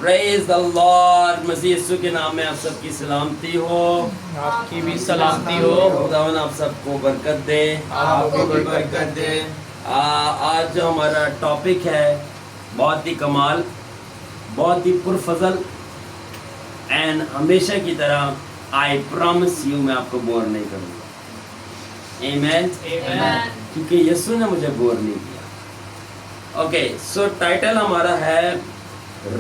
پریز دی lord. مسیح یسوع کے نام میں آپ سب کی سلامتی ہو. آپ کی بھی سلامتی ہو. خداوند آپ سب کو برکت دے. آپ کو بھی برکت دے. آج جو ہمارا ٹاپک ہے بہت ہی کمال، بہت ہی پرفضل، اینڈ ہمیشہ کی طرح آئی پرامس یو میں آپ کو بور نہیں کروں گا. آمین. کیونکہ یسوع نے مجھے بور نہیں کیا. اوکے، سو ٹائٹل ہمارا ہے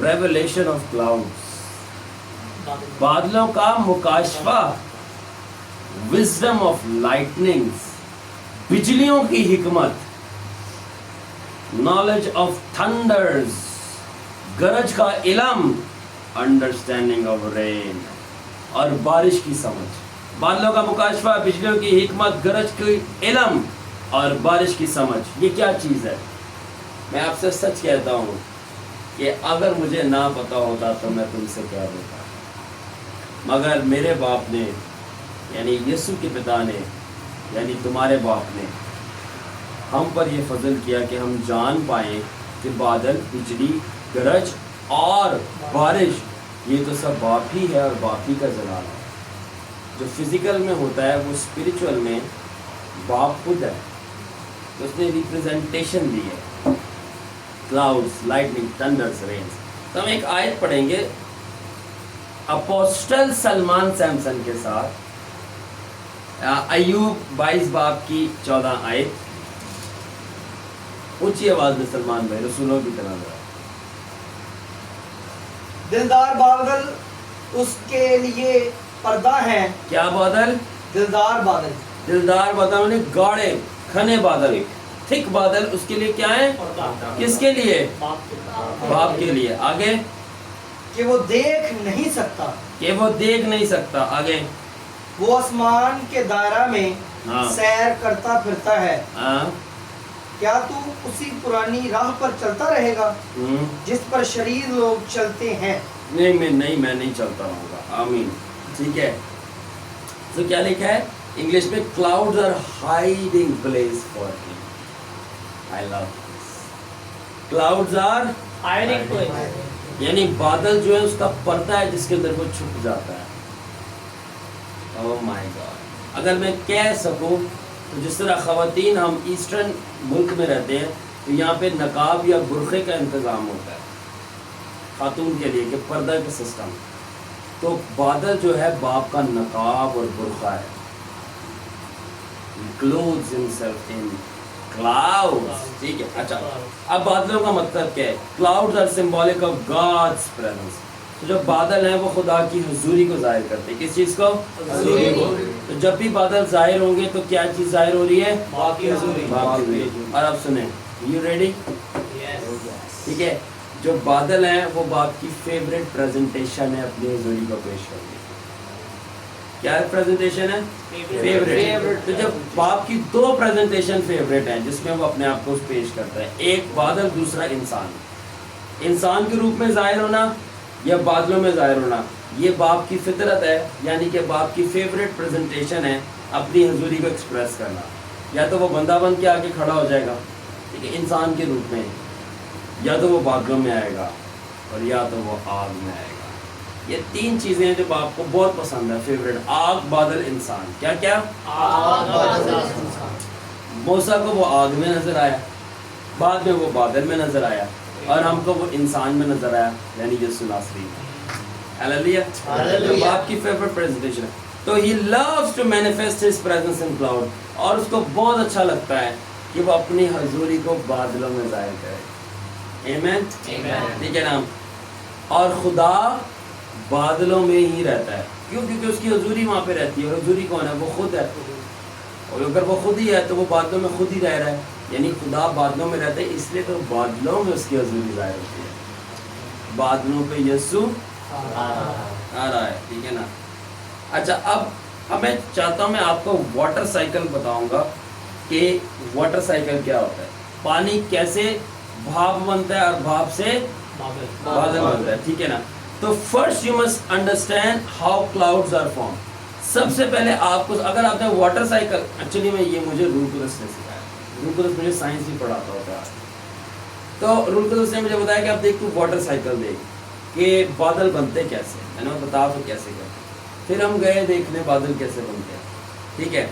ریویلیشن آف کلاؤڈز، بادلوں کا مکاشفہ، وزڈم آف لائٹنگز، بجلیوں کی حکمت، نالج آف تھنڈرز، گرج کا علم، انڈرسٹینڈنگ آف رین، اور بارش کی سمجھ. بادلوں کا مکاشفہ، بجلیوں کی حکمت، گرج کی علم اور بارش کی سمجھ. یہ کیا چیز ہے؟ میں آپ سے سچ کہتا ہوں کہ اگر مجھے نہ پتا ہوتا تو میں تم سے کہہ دیتا، مگر میرے باپ نے، یعنی یسوع کے پتا نے، یعنی تمہارے باپ نے ہم پر یہ فضل کیا کہ ہم جان پائیں کہ بادل، بجلی، گرج اور بارش یہ تو سب باپ ہی ہے اور باپ ہی کا جلال ہے. جو فزیکل میں ہوتا ہے وہ اسپریچول میں باپ خود ہے. تو اس نے ریپرزنٹیشن دی ہے، کلاؤڈز، لائٹننگ، تھنڈرز، رینز. تو ہم ایک آیت پڑھیں گے اپوسٹل سلمان سیمسن کے ساتھ، ایوب 22 باب کی 14 آیت. اونچی آواز میں سلمان بھائی رسولوں کی طرح ذرا. دلدار بادل اس کے لیے پردہ ہے. کیا بادل؟ دلدار بادل. دلدار بادل یعنی گاڑے کھنے بادل، تھک بادل اس کے لیے کیا ہے؟ کس کے لیے؟ باپ کے لیے. آگے کہ وہ دیکھ نہیں سکتا. کہ وہ دیکھ نہیں سکتا. آگے وہ آسمان کے دائرہ میں سیر کرتا پھرتا ہے. کیا تو اسی پرانی راہ پر چلتا رہے گا جس پر شریر لوگ چلتے ہیں؟ نہیں میں نہیں چلتا رہوں گا. آمین. ٹھیک ہے. تو کیا لکھا ہے انگلش میں؟ Clouds are hiding place for him. I love this. Clouds are hiding place, یعنی بادل جو ہے اس کا پردہ ہے جس کے اندر وہ چھپ جاتا ہے. اوہ مائی گاڈ. اگر میں کہہ سکوں تو جس طرح خواتین ہم ایسٹرن ملک میں رہتے ہیں تو یہاں پہ نقاب یا برقعے کا انتظام ہوتا ہے خاتون کے لیے کہ پردہ کا سسٹم. تو بادل جو ہے باپ کا نقاب اور برقع ہے. clothes himself in clouds. ٹھیک ہے. اچھا اب بادلوں کا مطلب کیا ہے؟ clouds are symbolic of God's presence. تو جو بادل ہیں وہ خدا کی حضوری کو ظاہر کرتے ہیں. کس چیز کو؟ حضوری کو. تو جب بھی بادل ظاہر ہوں گے تو کیا چیز ظاہر ہو رہی ہے؟ باپ کی حضوری. باپ کی حضوری. اور اب سنیں، یو ریڈی؟ ٹھیک ہے. جو بادل ہیں وہ باپ کی فیوریٹ پریزنٹیشن ہے اپنی حضوری کو پیش کرنے کی. کیا پریزنٹیشن ہے؟ فیوریٹ. تو جب باپ کی دو پریزنٹیشن فیوریٹ ہیں جس میں وہ اپنے آپ کو پیش کرتا ہے، ایک بادل، دوسرا انسان. انسان کے روپ میں ظاہر ہونا یا بادلوں میں ظاہر ہونا، یہ باپ کی فطرت ہے. یعنی کہ باپ کی فیوریٹ پریزنٹیشن ہے اپنی حضوری کو ایکسپریس کرنا. یا تو وہ بندہ بن کے آگے کھڑا ہو جائے گا ٹھیک ہے انسان کے روپ میں، یا تو وہ بادلوں میں آئے گا، اور یا تو وہ آگ میں آئے گا. یہ تین چیزیں ہیں جو باپ کو بہت پسند ہے، فیوریٹ. آگ، بادل، انسان. کیا کیا؟ موسیٰ کو وہ آگ میں نظر آیا، بعد میں وہ بادل میں نظر آیا، اور ہم کو وہ انسان میں نظر آیا، یعنی یسوع ناصری. ہلیلویا. باپ کی فیوریٹ پریزنٹیشن ہے. تو he loves to manifest his presence in cloud. اور اس کو بہت اچھا لگتا ہے کہ وہ اپنی حضوری کو بادلوں میں ظاہر کرے. آمین. ٹھیک ہے نا. اور خدا بادلوں میں ہی رہتا ہے. کیوں؟ کیونکہ اس کی حضوری وہاں پہ رہتی ہے. اور حضوری کون ہے؟ وہ خود ہے. اور اگر وہ خود ہی ہے تو وہ بادلوں میں خود ہی رہ رہا ہے. یعنی خدا بادلوں میں رہتا ہے، اس لیے تو بادلوں میں اس کی حضوری ظاہر ہوتی ہے. بادلوں پہ یسوع آ رہا ہے. ٹھیک ہے نا. اچھا اب میں چاہتا ہوں میں آپ کو واٹر سائیکل بتاؤں گا کہ واٹر سائیکل کیا ہوتا ہے. پانی کیسے بھاپ بنتا ہے اور بھاپ سے بادل بنتا ہے. ٹھیک ہے نا. تو first you must understand how clouds are form. سب سے پہلے آپ کو، اگر آپ نے واٹر سائیکل، ایکچولی میں یہ مجھے رول قدس نے سکھایا. رول قدس مجھے سائنس بھی پڑھاتا ہوتا ہے. تو رول قدس نے مجھے بتایا کہ آپ دیکھ تو واٹر سائیکل دیکھ. کہ بادل بنتے کیسے، میں نے بتا تو کیسے کرتے، پھر ہم گئے دیکھنے بادل کیسے بنتے ہیں، ٹھیک ہے.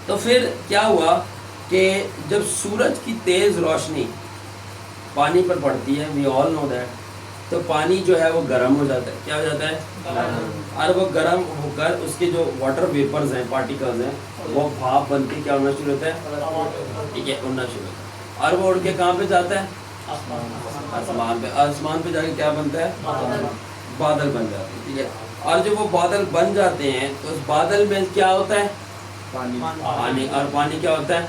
تو پھر کیا ہوا کہ جب سورج کی تیز روشنی پانی پر پڑتی ہے، وی آل نو دیٹ، تو پانی جو ہے وہ گرم ہو جاتا ہے. کیا ہو جاتا ہے؟ اور وہ گرم ہو کر اس کے جو واٹر ویپرز ہیں، پارٹیکلز ہیں، وہ بھاپ بن کے کیا ہونا شروع ہوتا ہے، ٹھیک ہے، اڑنا شروع ہوتا ہے. اور وہ اڑ کے کہاں پہ جاتا ہے؟ آسمان پہ. آسمان پہ جا کے کیا بنتا ہے؟ بادل بن جاتے ہیں، ٹھیک ہے. اور جب وہ بادل بن جاتے ہیں تو اس بادل میں کیا ہوتا ہے؟ پانی. اور پانی کیا ہوتا ہے؟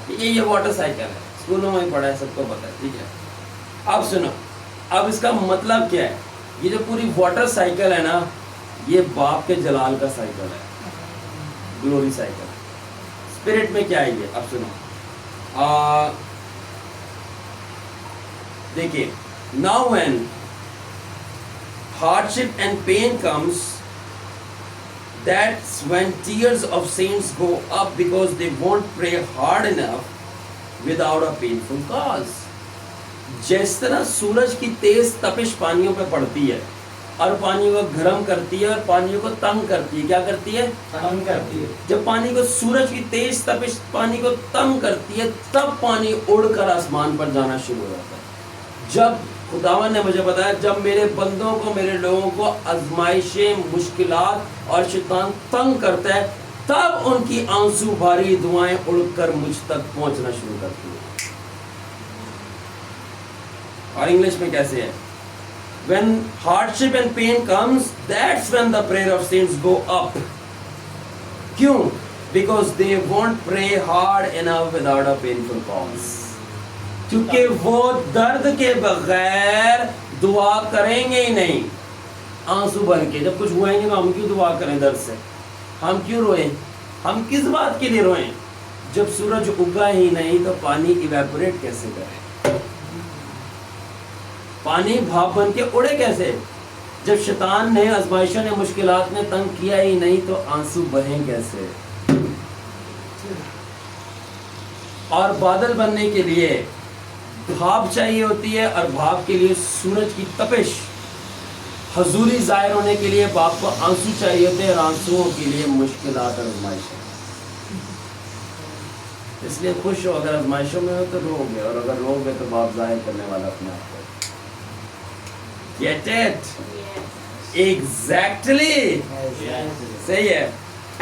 یہ واٹر سائیکل ہے، اسکولوں میں پڑھا ہے، سب کو پتا ہے، ٹھیک ہے. اب سنو، اب اس کا مطلب کیا ہے؟ یہ جو پوری واٹر سائیکل ہے نا، یہ باپ کے جلال کا سائیکل ہے، گلوری سائیکل. اسپرٹ میں کیا ہے یہ؟ اب سنو، دیکھیے، now when hardship and pain comes, that's when tears of saints go up because they won't pray hard enough without a painful cause. جس طرح سورج کی تیز تپش پانیوں پہ پڑتی ہے اور پانیوں کو گرم کرتی ہے اور پانیوں کو تنگ کرتی ہے. کیا کرتی ہے؟ تنگ کرتی ہے. جب پانی کو، سورج کی تیز تپش پانی کو تنگ کرتی ہے، تب پانی اڑ کر آسمان پر جانا شروع ہو جاتا ہے. جب خداوند نے مجھے بتایا، جب میرے بندوں کو، میرے لوگوں کو آزمائشیں، مشکلات اور شیطان تنگ کرتا ہے، تب ان کی آنسو بھاری دعائیں اڑ کر مجھ تک پہنچنا شروع کرتی ہیں. اور انگلش میں کیسے ہے؟ when hardship and pain comes, that's when the prayer of saints go up. کیوں؟ because they won't pray hard enough without a painful cause. کیونکہ وہ درد کے بغیر دعا کریں گے ہی نہیں. آنسو بھر کے جب کچھ ہوئیں گے تو ہم کیوں دعا کریں درد سے؟ ہم کیوں روئیں؟ ہم کس بات کے لیے روئیں؟ جب سورج اگا ہی نہیں تو پانی ایویپوریٹ کیسے کرے؟ پانی بھاپ بن کے اڑے کیسے؟ جب شیطان نے، آزمائشوں نے، مشکلات نے تنگ کیا ہی نہیں تو آنسو بہیں کیسے؟ اور بادل بننے کے لیے بھاپ چاہیے ہوتی ہے، اور بھاپ کے لیے سورج کی تپش، حضوری ظاہر ہونے کے لیے باپ کو آنسو چاہیے ہوتے ہیں، اور آنسوؤں کے لیے مشکلات اور آزمائشیں. اس لیے خوش ہو، اگر آزمائشوں میں ہو تو رو گے، اور اگر رو گے تو باپ ظاہر کرنے والا اپنے آپ کو. Get it? Exactly. صحیح ہے.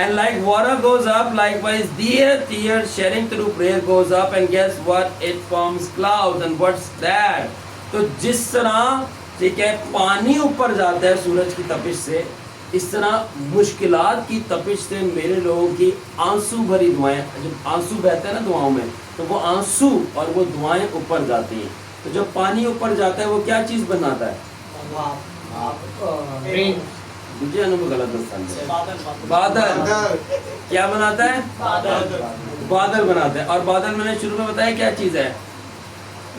And like water goes up, likewise their tears sharing through prayer goes up, and guess what? It forms clouds. And what's that? تو جس طرح، ٹھیک ہے، پانی اوپر جاتا ہے سورج کی تپش سے، اس طرح مشکلات کی تپش سے میرے لوگوں کی آنسو بھری دعائیں، جب آنسو بہتے ہیں نا دعاؤں میں، تو وہ آنسو اور وہ دعائیں اوپر جاتی ہیں. تو جب پانی اوپر جاتا ہے وہ کیا چیز بناتا ہے؟ مجھے غلط بادل. کیا بناتا ہے؟ بادل بناتا ہے. اور بادل میں نے شروع میں بتایا کیا چیز ہے؟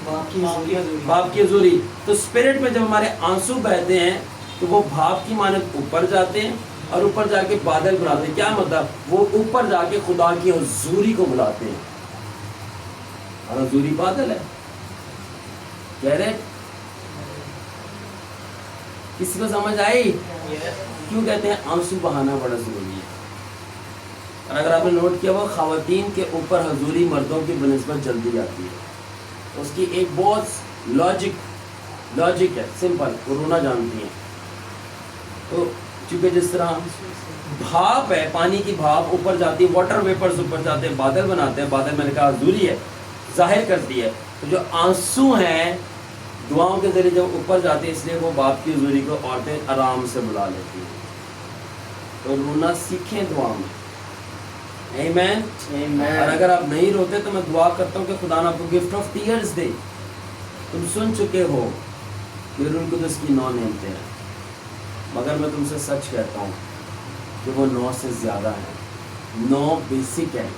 بھاپ کی حضوری. تو اسپرٹ میں جب ہمارے آنسو بہتے ہیں تو وہ بھاپ کی مانند اوپر جاتے ہیں، اور اوپر جا کے بادل بناتے ہیں. کیا مطلب؟ وہ اوپر جا کے خدا کی حضوری کو بلاتے ہیں، اور حضوری بادل ہے. کہہ رہے کسی کو سمجھ آئی؟ کیوں کہتے ہیں آنسو بہانا بڑا ضروری ہے؟ اور اگر آپ نے نوٹ کیا، وہ خواتین کے اوپر حضوری مردوں کی بنسبت جلدی آتی ہے. اس کی ایک بہت لاجک ہے، سمپل، وہ رونا جانتی ہیں. تو چونکہ جس طرح بھاپ ہے، پانی کی بھاپ اوپر جاتی ہے، واٹر ویپرز اوپر جاتے ہیں، بادل بناتے ہیں. بادل میں نے کہا حضوری ہے، ظاہر کرتی ہے. تو جو آنسو ہیں دعاؤں کے ذریعے جب اوپر جاتے ہیں، اس لیے وہ باپ کی حضوری کو عورتیں آرام سے بلا لیتی ہیں. تو رونا سیکھیں دعا میں. آمین. اور اگر آپ نہیں روتے تو میں دعا کرتا ہوں کہ خدا نے آپ کو گفٹ آف ٹیئرز دے. تم سن چکے ہو کہ روح القدس کی 9 نعمتیں ہیں، مگر میں تم سے سچ کہتا ہوں کہ وہ 9 سے زیادہ ہیں. 9 بیسک ہیں.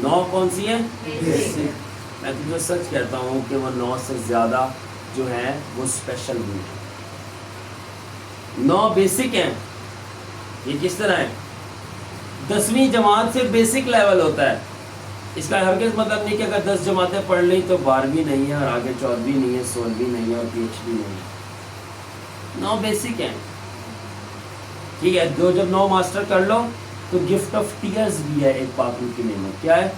9 کون سی ہیں؟ بیسک. میں تم سے سچ کہتا ہوں کہ وہ 9 سے زیادہ جو ہیں وہ اسپیشل بھی ہیں. 9 بیسک ہیں. یہ کس طرح ہے؟ 10ویں جماعت سے بیسک لیول ہوتا ہے. اس کا ہرگز مطلب نہیں کہ اگر 10 جماعتیں پڑھ لی تو 12ویں نہیں ہے اور آگے 14ویں نہیں ہے 16ویں نہیں ہے اور PhD نہیں ہے. 9 بیسک ہیں, ٹھیک ہے. جب 9 ماسٹر کر لو تو گفٹ آف ٹیئرز بھی ہے ایک پاک روح کی نعمت. کیا ہے؟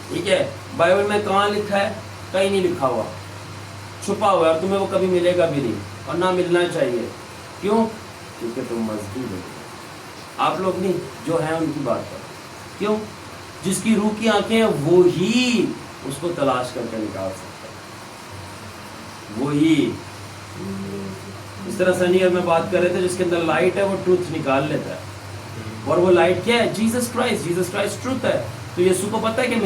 ٹھیک ہے. بائبل میں کہاں لکھا ہے؟ کہیں نہیں لکھا ہوا, چھپا ہوا ہے اور تمہیں وہ کبھی ملے گا بھی نہیں اور نہ ملنا چاہیے. کیوں؟ کیونکہ تم مزدور ہو. آپ لوگ نہیں, جو ہیں ان کی بات کرو. کیوں؟ جس کی روح کی آنکھیں ہیں وہی اس کو تلاش کر کے نکال سکتا ہے. وہی اس طرح سنی اور میں بات کر رہے تھے, جس کے اندر لائٹ ہے وہ ٹروتھ نکال لیتا ہے. اور وہ لائٹ کیا ہے؟ جیسس کرائسٹ ٹروتھ ہے. تو یسوع کو پتہ ہے کہ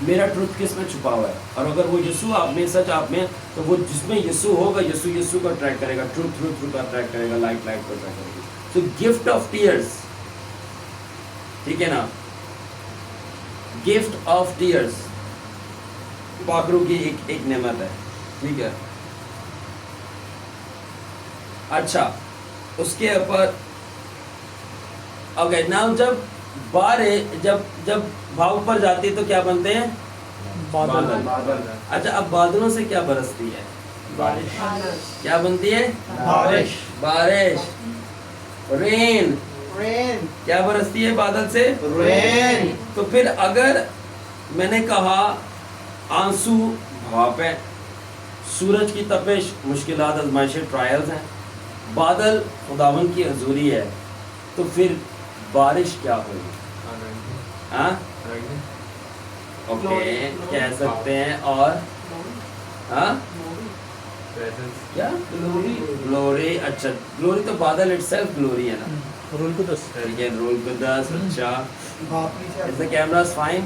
میرا ٹروتھ کس میں چھپا ہوا ہے, اور اگر وہ یسوع آپ میں, سچ آپ میں, تو وہ جس میں یسوع ہوگا یسوع کو اٹریکٹ کرے گا, ٹروتھ کو اٹریکٹ کرے گا, لائٹ کو اٹریکٹ کرے گا. تو گفٹ آف ٹیئرز, ٹھیک ہے نا, گفٹ آف ٹیئرز پاک روح کی ایک نعمت ہے. ٹھیک ہے. اچھا, اس کے اوپر اوکے نا, جب بھاؤ پر جاتی ہے تو کیا بنتے ہیں؟ بادل. اچھا, اب بادلوں سے کیا برستی ہے؟ بارش. کیا بنتی ہے؟ بارش. رین. کیا برستی ہے بادل سے؟ رین. تو پھر اگر میں نے کہا آنسو بھاپ ہے, سورج کی تپش مشکلات, آزمائشیں, ٹرائلز ہیں, بادل خداوند کی حضوری ہے, تو پھر بارش کیا ہوگی؟ ہاں اوکے, کہہ سکتے ہیں. اور ہاں کیا گلوری. اچھا, گلوری تو بادل اٹ سیلف گلوری ہے نا. رول کو دس. ٹھیک ہے, رول قدس. اچھا, از دا کیمراز فائن؟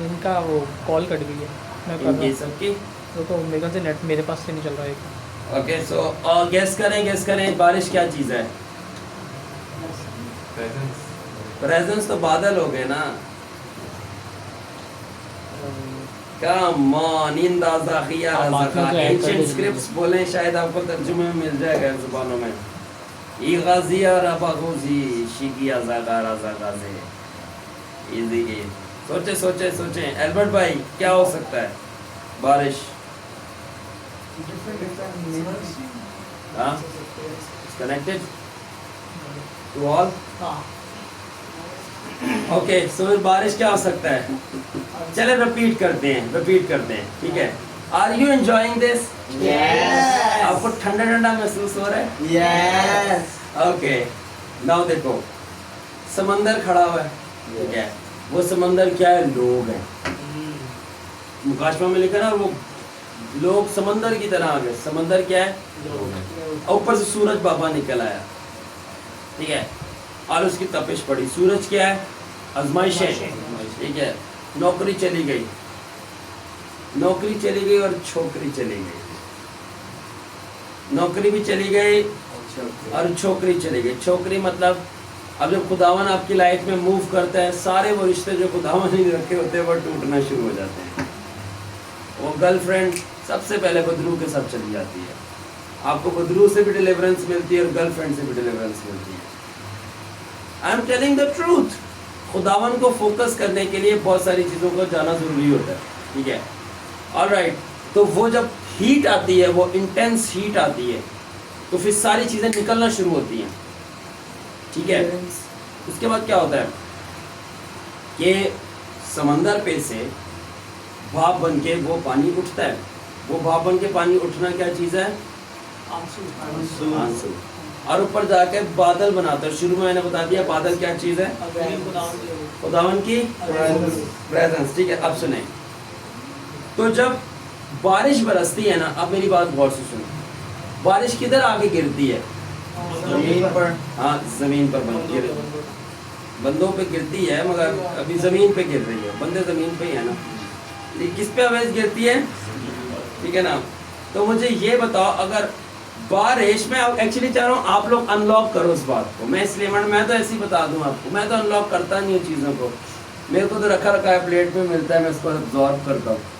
ان کا وہ کال کٹ گئی ہے, میں کر ان رہا کی ہوں. سب کی. وہ تو میرے سے نیٹ میرے پاس سے نہیں چل رہا ہے. اوکے, سو گیس کریں بارش کیا چیز ہے؟ پریزنس تو بادل ہو گئے نا. کم آن, اندازہ خیال رزقا. اینشنٹ اسکرپٹس بولیں, شاید آپ کو ترجمے میں مل جائے گا زبانوں میں. ای غازی اور اباغوزی شیکی ازاگا رازاگازے. Easy game. سوچیں. البرٹ بھائی کیا ہو سکتا ہے بارش؟ ہاں, connected to all. Okay, so بارش کیا ہو سکتا ہے؟ چلے ریپیٹ کرتے ہیں. ٹھیک ہے. Are you enjoying this? آپ کو ٹھنڈا محسوس ہو رہا ہے؟ یس. اوکے, ناؤ دیکھو, سمندر کھڑا ہوا ہے. ٹھیک ہے, وہ سمندر کیا ہے؟ لوگ ہیں. مکاشفہ میں لکھا نا, وہ لوگ سمندر کی طرح آ گئے. سمندر کیا ہے؟ لوگ ہیں. اوپر سے سورج بابا نکل آیا. ٹھیک ہے, اور اس کی تپش پڑی. سورج کیا ہے؟ آزمائشیں. ٹھیک ہے, نوکری چلی گئی اور چھوکری چلی گئی. نوکری بھی چلی گئی اور چھوکری چلی گئی. چھوکری مطلب اب جب خداون آپ کی لائف میں موو کرتا ہے, سارے وہ رشتے جو خداون نے رکھے ہوتے ہیں وہ ٹوٹنا شروع ہو جاتے ہیں. وہ گرل فرینڈ سب سے پہلے بدرو کے ساتھ چلی جاتی ہے. آپ کو بدرو سے بھی ڈیلیورنس ملتی ہے اور گرل فرینڈ سے بھی ڈیلیورنس ملتی ہے. I am telling the truth. خداون کو فوکس کرنے کے لیے بہت ساری چیزوں کو جانا ضروری ہوتا ہے. ٹھیک ہے, آلرائٹ. تو وہ جب ہیٹ آتی ہے, وہ انٹینس ہیٹ آتی ہے, تو پھر ساری چیزیں نکلنا شروع ہوتی ہیں. ٹھیک ہے, اس کے بعد کیا ہوتا ہے کہ سمندر پہ سے بھاپ بن کے وہ پانی اٹھتا ہے. وہ بھاپ بن کے پانی اٹھنا کیا چیز ہے؟ آنسو. اور اوپر جا کے بادل بناتا ہے. شروع میں نے بتا دیا بادل کیا چیز ہے؟ خداون کی پریزنس. ٹھیک ہے, اب سنیں. تو جب بارش برستی ہے نا, اب میری بات غور سے سنیں. بارش کدھر آگے گرتی ہے؟ زمین پر. ہاں, زمین پر بندوں پہ گرتی ہے, مگر ابھی زمین پہ گر رہی ہے. بندے زمین پہ ہی ہے نا. کس پہ آواز گرتی ہے؟ ٹھیک ہے نا. تو مجھے یہ بتاؤ, اگر بارش, میں ایکچولی چاہ رہا ہوں آپ لوگ ان لاک کرو اس بات کو. میں اس لیے میں تو ایسے ہی بتا دوں آپ کو, میں تو ان لاک کرتا نہیں ہوں چیزوں کو. میرے کو تو رکھا ہے, پلیٹ میں ملتا ہے, میں اس کو ابزارب کرتا ہوں.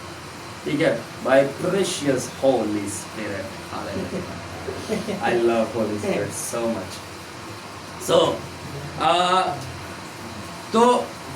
ٹھیک ہے, by precious Holy Spirit. I love Holy Spirit so much. So, تو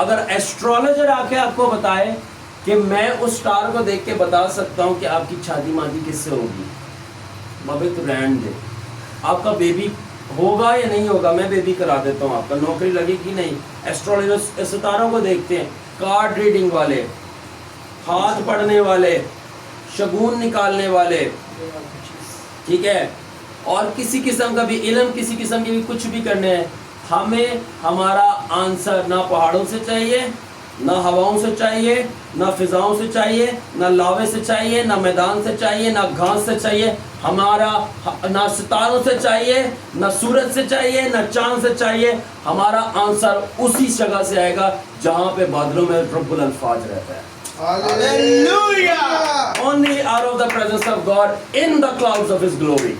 اگر ایسٹرولوجر آ کے آپ کو بتائے کہ میں اس سٹار کو دیکھ کے بتا سکتا ہوں کہ آپ کی شادی مادی کس سے ہوگی، بابے تو رہن دے، آپ کا بیبی ہوگا یا نہیں ہوگا، میں بیبی کرا دیتا ہوں، آپ کا نوکری لگے گی نہیں. ایسٹرولوجر ستاروں کو دیکھتے ہیں، کارڈ ریڈنگ والے، ہاتھ پڑھنے والے، شگون نکالنے والے، ٹھیک ہے، اور کسی قسم کا بھی علم، کسی قسم کے بھی کچھ بھی کرنے ہیں. ہمیں ہمارا آنسر نہ پہاڑوں سے چاہیے، نہ ہواؤں سے چاہیے، نہ فضاؤں سے چاہیے، نہ لاوے سے چاہیے، نہ میدان سے چاہیے، نہ گھاس سے چاہیے، ہمارا نہ ستاروں سے چاہیے، نہ سورج سے چاہیے، نہ چاند سے چاہیے. ہمارا آنسر اسی جگہ سے آئے گا جہاں پہ بادلوں میں رب الالفاظ رہتا ہے. Hallelujah. Only out of the presence of God in the clouds of His glory.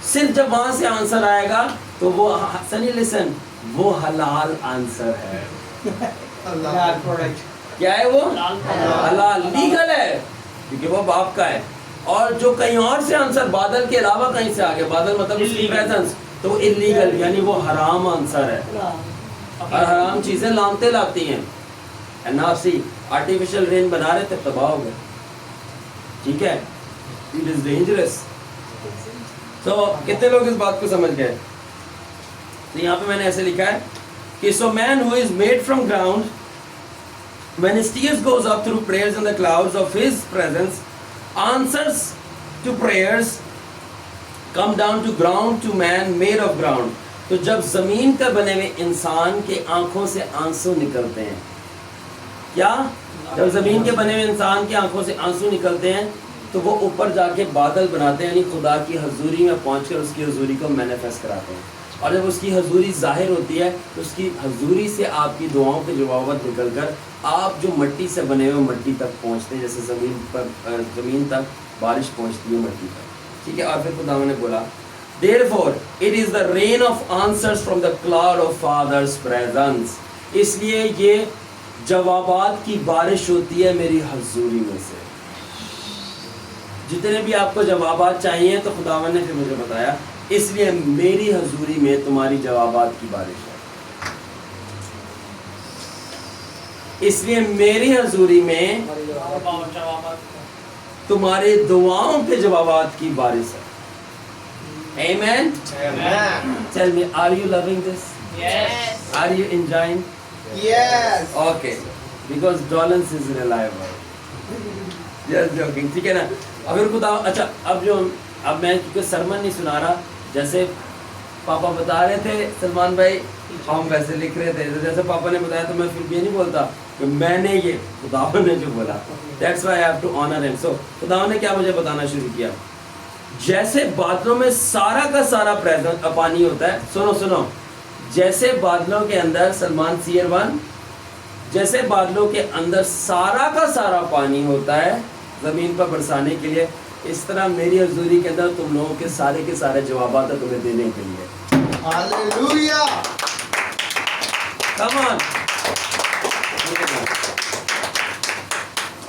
صرف جب وہاں سے آنسر آئے گا تو وہ سنی لسن، وہ حلال آنسر ہے. کیا ہے وہ؟ حلال، لیگل ہے، کیونکہ وہ باپ کا ہے. اور جو کہیں اور سے آنسر بادل کے علاوہ کہیں سے آگے، بادل مطلب اس کی پریزنس، تو وہ انلیگل، یعنی وہ حرام آنسر ہے. اور حرام چیزیں لانتے لاتی ہیں. NRC آرٹیفیشل رین بنا رہے تھے، تباہ ہو گئے. ٹھیک ہے، اٹ از ڈینجرس. تو کتنے لوگ اس بات کو سمجھ گئے؟ تو یہاں پہ میں نے ایسے لکھا ہے کہ so man who is made from ground when his tears goes up through prayers in the clouds of his presence, answers to prayers come down to ground to man made of ground. تو جب زمین کا بنے ہوئے انسان کے آنکھوں سے آنسو نکلتے ہیں، کیا جب زمین کے بنے ہوئے انسان کی آنکھوں سے آنسو نکلتے ہیں تو وہ اوپر جا کے بادل بناتے ہیں، یعنی خدا کی حضوری میں پہنچ کر اس کی حضوری کو مینیفیسٹ کراتے ہیں. اور جب اس کی حضوری ظاہر ہوتی ہے تو اس کی حضوری سے آپ کی دعاؤں کے جوابات نکل کر آپ جو مٹی سے بنے ہوئے مٹی تک پہنچتے ہیں، جیسے زمین تک بارش پہنچتی ہے مٹی تک. ٹھیک ہے، اور پھر خدا نے بولا therefore it is the rain of answers from the cloud of Father's presence. اس لیے یہ جوابات کی بارش ہوتی ہے میری حضوری میں سے. جتنے بھی آپ کو جوابات چاہیے تو خداوند نے پھر مجھے بتایا اس لیے میری حضوری میں تمہاری جوابات کی بارش ہے. اس لیے میری حضوری میں تمہاری دعاؤں کے جوابات کی بارش ہے. Amen. Amen. Tell me, are you loving this? Yes. Are you enjoying? Yes. Okay. Because Dolans is reliable. Just joking. ٹھیک ہے نا. اب خدا اچھا اب میں کیونکہ سرمن نہیں سنا رہا، جیسے پاپا بتا رہے تھے سلمان بھائی، ہم ویسے لکھ رہے تھے، جیسے پاپا نے بتایا تو میں پھر یہ نہیں بولتا کہ میں نے یہ، خدا نے جو بولا. That's why I have to honor him. So خدا نے کیا مجھے بتانا شروع کیا، جیسے بادلوں میں سارا کا سارا پانی ہوتا ہے. سنو جیسے بادلوں کے اندر سلمان سیئر 1، جیسے بادلوں کے اندر سارا کا سارا پانی ہوتا ہے زمین پر برسانے کے لیے، اس طرح میری حضوری کے اندر تم لوگوں کے سارے جوابات ہیں تمہیں دینے کے لیے. Hallelujah. Come on.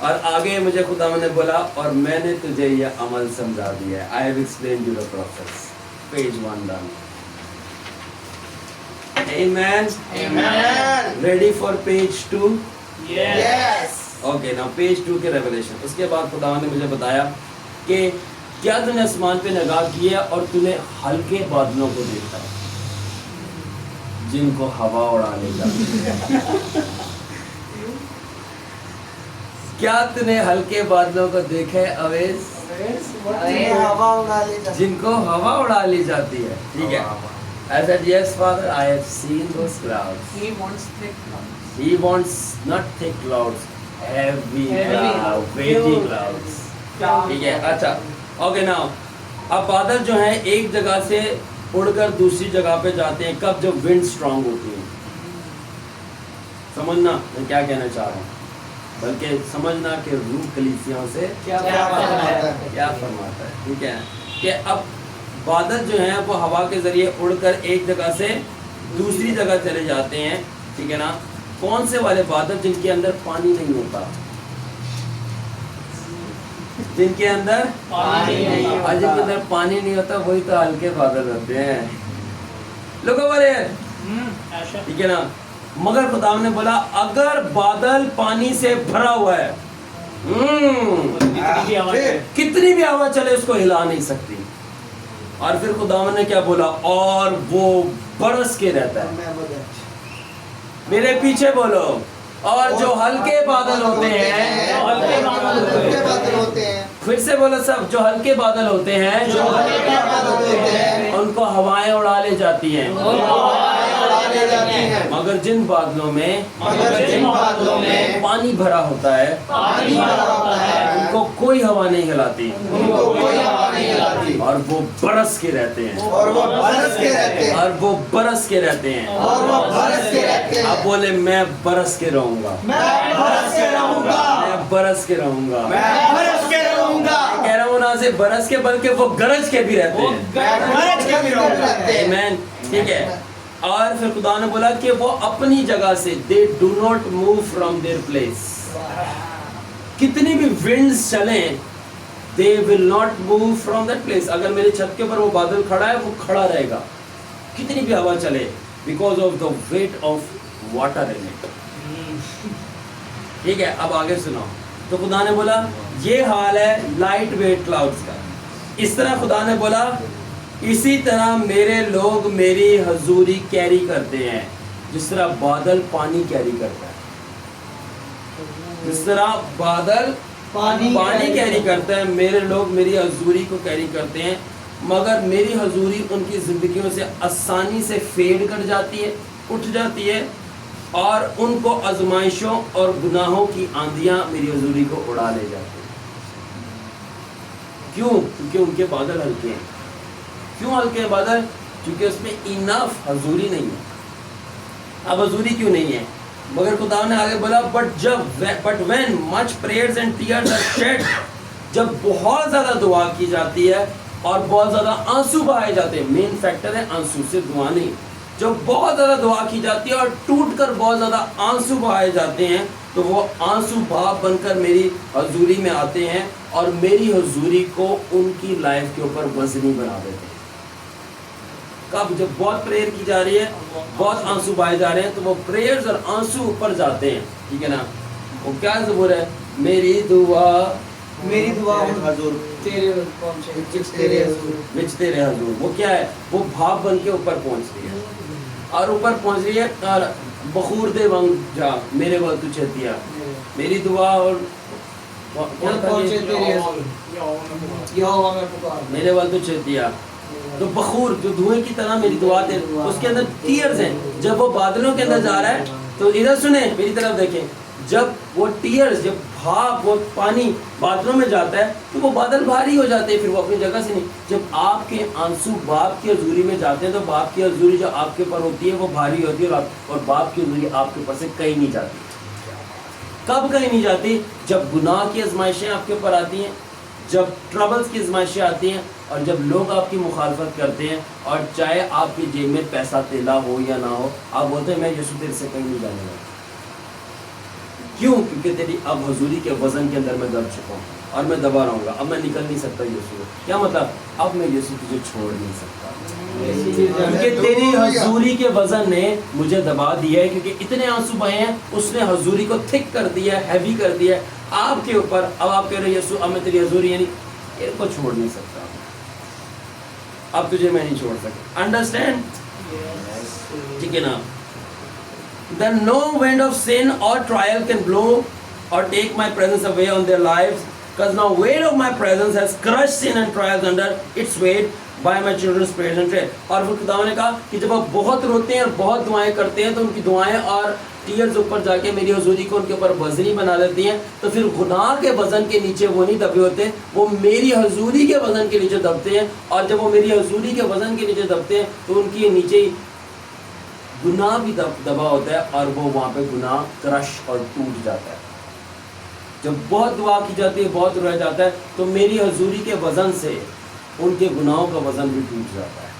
اور آگے مجھے خدا نے بولا اور میں نے تجھے یہ عمل سمجھا دیا ہے. I have explained you the process. Page 1 done. Amen. Amen. Ready for page 2? Yes. Okay, now page 2 کے ریولیشن. اس کے بعد خدا نے مجھے بتایا کہ کیا تو نے آسمان پہ نگاہ کی ہے اور تو نے ہلکے بادلوں کو دیکھا ہے جن کو ہوا اڑا لے جاتی ہے. کیا تو نے ہلکے بادلوں کو دیکھا ہے اویس، جن کو ہوا اڑا لی جاتی ہے. ٹھیک ہے. I said, yes, Father, I have seen those clouds. He wants thick clouds. He wants not thick clouds, heavy clouds, weighty clouds. ٹھیک ہے. اچھا اوکے ناؤ اب بادل جو ہیں ایک جگہ سے اڑ کر دوسری جگہ پہ جاتے ہیں کب؟ جب ونڈ اسٹرانگ ہوتی ہے. سمجھنا میں کیا کہنا چاہ رہا ہوں، بلکہ سمجھنا کہ روح کلیسیوں سے کیا فرماتا ہے. ٹھیک ہے کہ اب بادل جو ہیں وہ ہوا کے ذریعے اڑ کر ایک جگہ سے دوسری جگہ چلے جاتے ہیں. ٹھیک ہے نا. کون سے والے بادل؟ جن کے اندر پانی نہیں ہوتا، جن کے اندر جن کے اندر پانی نہیں ہوتا وہی تو ہلکے بادل ہوتے ہیں. لوگوں والے ٹھیک ہے نا. مگر خدا نے بولا اگر بادل پانی سے بھرا ہوا ہے کتنی بھی ہوا چلے اس کو ہلا نہیں سکتی. اور پھر خدا نے کیا بولا؟ اور وہ برس کے رہتا ہے. میرے پیچھے بولو. اور جو ہلکے بادل ہوتے ہیں پھر سے بولو سب. جو ہلکے بادل ہوتے ہیں ان کو ہوائیں اڑا لے جاتی ہیں. مگر جن بادلوں میں پانی بھرا ہوتا ہے ان کو کوئی ہوا نہیں ہلاتی اور وہ برس کے رہتے ہیں. اور وہ برس کے رہتے ہیں. اب بولے میں برس کے رہوں گا. میں برس کے رہوں گا. کہہ رہا ہوں نہ صرف برس کے بلکہ وہ گرج کے بھی رہتے ہیں. آمین. ٹھیک ہے. اور پھر خدا نے بولا کہ وہ اپنی جگہ سے they do not move from their place. کتنی بھی winds چلیں they will not move from that place. اگر میرے چھت کے اوپر وہ بادل کھڑا ہے وہ کھڑا رہے گا کتنی بھی ہوا چلے because of the weight of water in it. ٹھیک ہے. اب آگے سنو. تو خدا نے بولا یہ حال ہے لائٹ ویٹ کلاؤڈز کا. اس طرح خدا نے بولا اسی طرح میرے لوگ میری حضوری کیری کرتے ہیں جس طرح بادل پانی کیری کرتا ہے. جس طرح بادل پانی کیری کرتا ہے میرے لوگ میری حضوری کو کیری کرتے ہیں. مگر میری حضوری ان کی زندگیوں سے آسانی سے فیڈ کر جاتی ہے, اٹھ جاتی ہے, اور ان کو آزمائشوں اور گناہوں کی آندیاں میری حضوری کو اڑا لے جاتی ہیں. کیوں؟ کیونکہ ان کے بادل ہلکے ہیں. کیوں ہلکے ہیں بادل؟ کیونکہ اس میں انف حضوری نہیں ہے. اب حضوری کیوں نہیں ہے؟ مگر خدا نے آگے بولا but when much prayers and tears are shed, جب بہت زیادہ دعا کی جاتی ہے اور بہت زیادہ آنسو بہائے جاتے ہیں. مین فیکٹر ہے آنسو, صرف دعا نہیں. جب بہت زیادہ دعا کی جاتی ہے اور ٹوٹ کر بہت زیادہ آنسو بہائے جاتے ہیں تو وہ آنسو بہا بن کر میری حضوری میں آتے ہیں اور میری حضوری کو ان کی لائف کے اوپر وزنی بنا دیتے ہیں. کب؟ جب بہت پریئر کی جا رہی ہے, بہت آنسو بہائے جا رہے ہیں تو وہ پریئرز اور آنسو اوپر جاتے ہیں. ٹھیک ہے نا. وہ کیا زبور ہے؟ میری دعا حضور تیرے حضور. وہ کیا ہے؟ وہ بھاپ بن کے اوپر پہنچ رہی ہے اور اوپر پہنچ رہی ہے. اور بخور دے ونگ جا میرے ول تجھے دیا میری دعا اور میرے ول تجھے دیا. تو بخور جو دھوئیں کی طرح میری دعا دے, اس کے اندر ٹیئرز ہیں. جب وہ بادلوں کے اندر جا رہا ہے تو ادھر سنیں, میری طرف دیکھیں. جب وہ ٹیئرز, جب بھاپ, وہ پانی بادلوں میں جاتا ہے تو وہ بادل بھاری ہو جاتے ہیں, پھر وہ اپنی جگہ سے نہیں. جب آپ کے آنسو باپ کی حضوری میں جاتے ہیں تو باپ کی حضوری جو آپ کے اوپر ہوتی ہے وہ بھاری ہوتی ہے اور باپ کی حضوری آپ کے اوپر سے کہیں نہیں جاتی. کب کہیں نہیں جاتی؟ جب گناہ کی آزمائشیں آپ کے اوپر آتی ہیں, جب ٹربلز کی آزمائشیں آتی ہیں, اور جب لوگ آپ کی مخالفت کرتے ہیں, اور چاہے آپ کی جیب میں پیسہ تیلا ہو یا نہ ہو, آپ بولتے ہیں میں یسوع تیرے سے کہیں نہیں جانے والا. کیوں؟ کیونکہ تیری اب حضوری کے وزن کے اندر میں دب چکا ہوں اور میں دبا رہوں گا. اب میں نکل نہیں سکتا یسوع. کیا مطلب؟ اب میں یسوع تجھے چھوڑ نہیں سکتا کیونکہ تیری حضوری کے وزن نے مجھے دبا دیا ہے. کیونکہ اتنے آنسو بہے ہیں, اس نے حضوری کو تھک کر دیا ہے, ہیوی کر دیا ہے آپ کے اوپر. اب آپ کہہ رہے ہیں یسوع اب میں تیری حضوری یعنی ان کو چھوڑ نہیں سکتا, اب تجھے میں نہیں چھوڑ سکتا. انڈرسٹینڈ؟ ٹھیک ہے نا. Then no wind of sin or trial can blow or take my presence away on their lives, because now weight of my presence has crushed sin and trials under its weight by my children's prayers and prayer. اور وہ خدا نے کہا کہ جب آپ بہت روتے ہیں اور بہت دعائیں کرتے ہیں تو ان کی دعائیں اور ٹیئرز اوپر جا کے میری حضوری کو ان کے اوپر وزنی بنا دیتی ہیں. تو پھر گناہ کے وزن کے نیچے وہ نہیں دبے ہوتے, وہ میری حضوری کے وزن کے نیچے دبتے ہیں. اور جب وہ میری حضوری کے وزن کے نیچے دبتے ہیں تو ان کی نیچے ہی گناہ بھی دبا ہوتا ہے اور وہ وہاں پہ گناہ کرش اور ٹوٹ جاتا ہے. جب بہت دعا کی جاتی ہے, بہت رویا جاتا ہے تو میری حضوری کے وزن سے ان کے گناہوں کا وزن بھی ٹوٹ جاتا ہے.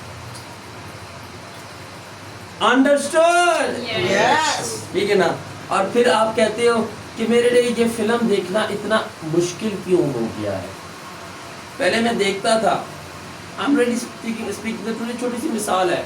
انڈرسٹوڈ؟ Yes. ٹھیک ہے نا. اور پھر آپ کہتے ہو کہ میرے لیے یہ فلم دیکھنا اتنا مشکل کیوں ہو گیا ہے. پہلے میں دیکھتا تھا, I'm really speaking چھوٹی سی مثال ہے.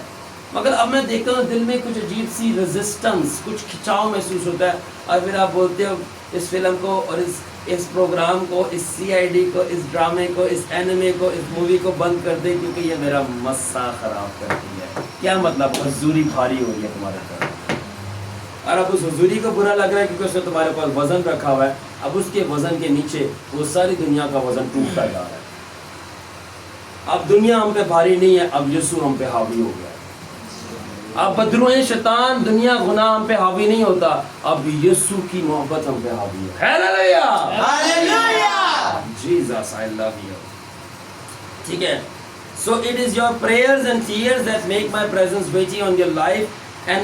مگر اب میں دیکھتا ہوں دل میں کچھ عجیب سی ریزسٹنس، کچھ کھچاؤ محسوس ہوتا ہے، اور پھر آپ بولتے ہو اس فلم کو اور اس پروگرام کو، اس CID کو، اس ڈرامے کو، اس اینیمے کو، اس مووی کو بند کر دیں کیونکہ یہ میرا مسا خراب کرتی ہے. کیا مطلب؟ حضوری بھاری ہو رہی ہے تمہارے اوپر، اور اب اس حضوری کو برا لگ رہا ہے کیونکہ اس نے تمہارے پاس وزن رکھا ہوا ہے. اب اس کے وزن کے نیچے وہ ساری دنیا کا وزن ٹوٹتا جا رہا ہے. اب دنیا ہم پہ بھاری نہیں ہے، اب یسوع ہم پہ حاوی ہو گیا ہے. اب بدروئیں شیطان، دنیا، گناہ ہم پہ حاوی نہیں ہوتا، اب یسوع کی محبت ہم پہ حاوی ہے. Hallelujah, Hallelujah. Jesus I love you. ٹھیک ہے. So it is your prayers and tears that make my presence weighty on your life, and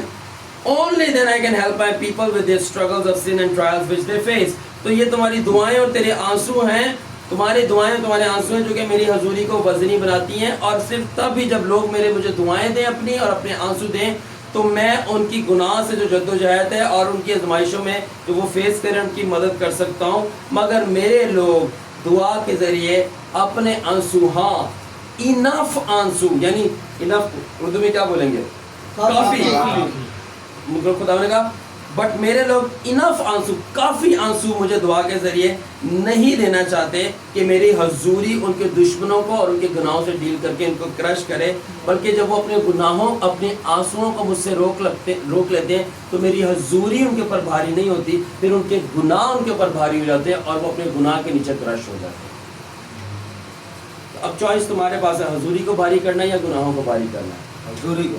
only then I can help my people with their struggles of sin and trials which they face. تو یہ تمہاری دعائیں اور تیرے آنسو ہیں، تمہاری دعائیں تمہارے آنسو ہیں جو کہ میری حضوری کو وزنی بناتی ہیں. اور صرف تب ہی جب لوگ مجھے دعائیں دیں اپنی اور اپنے آنسو دیں تو میں ان کی گناہ سے جو جدوجہد ہے اور ان کی آزمائشوں میں جو وہ فیس کریں ان کی مدد کر سکتا ہوں. مگر میرے لوگ دعا کے ذریعے اپنے آنسو، ہاں انف آنسو، یعنی انف اردو میں کیا بولیں گے؟ کافی. خدا نے کہا بٹ میرے لوگ انف آنسو، کافی آنسو مجھے دعا کے ذریعے نہیں دینا چاہتے کہ میری حضوری ان کے دشمنوں کو اور ان کے گناہوں سے ڈیل کر کے ان کو کرش کرے، بلکہ جب وہ اپنے گناہوں، اپنے آنسوؤں کو مجھ سے روک لیتے ہیں تو میری حضوری ان کے اوپر بھاری نہیں ہوتی، پھر ان کے گناہ ان کے اوپر بھاری ہو جاتے ہیں اور وہ اپنے گناہ کے نیچے کرش ہو جاتے ہیں. اب چوائس تمہارے پاس ہے، حضوری کو بھاری کرنا ہے یا گناہوں کو بھاری کرنا ہے. حضوری کو.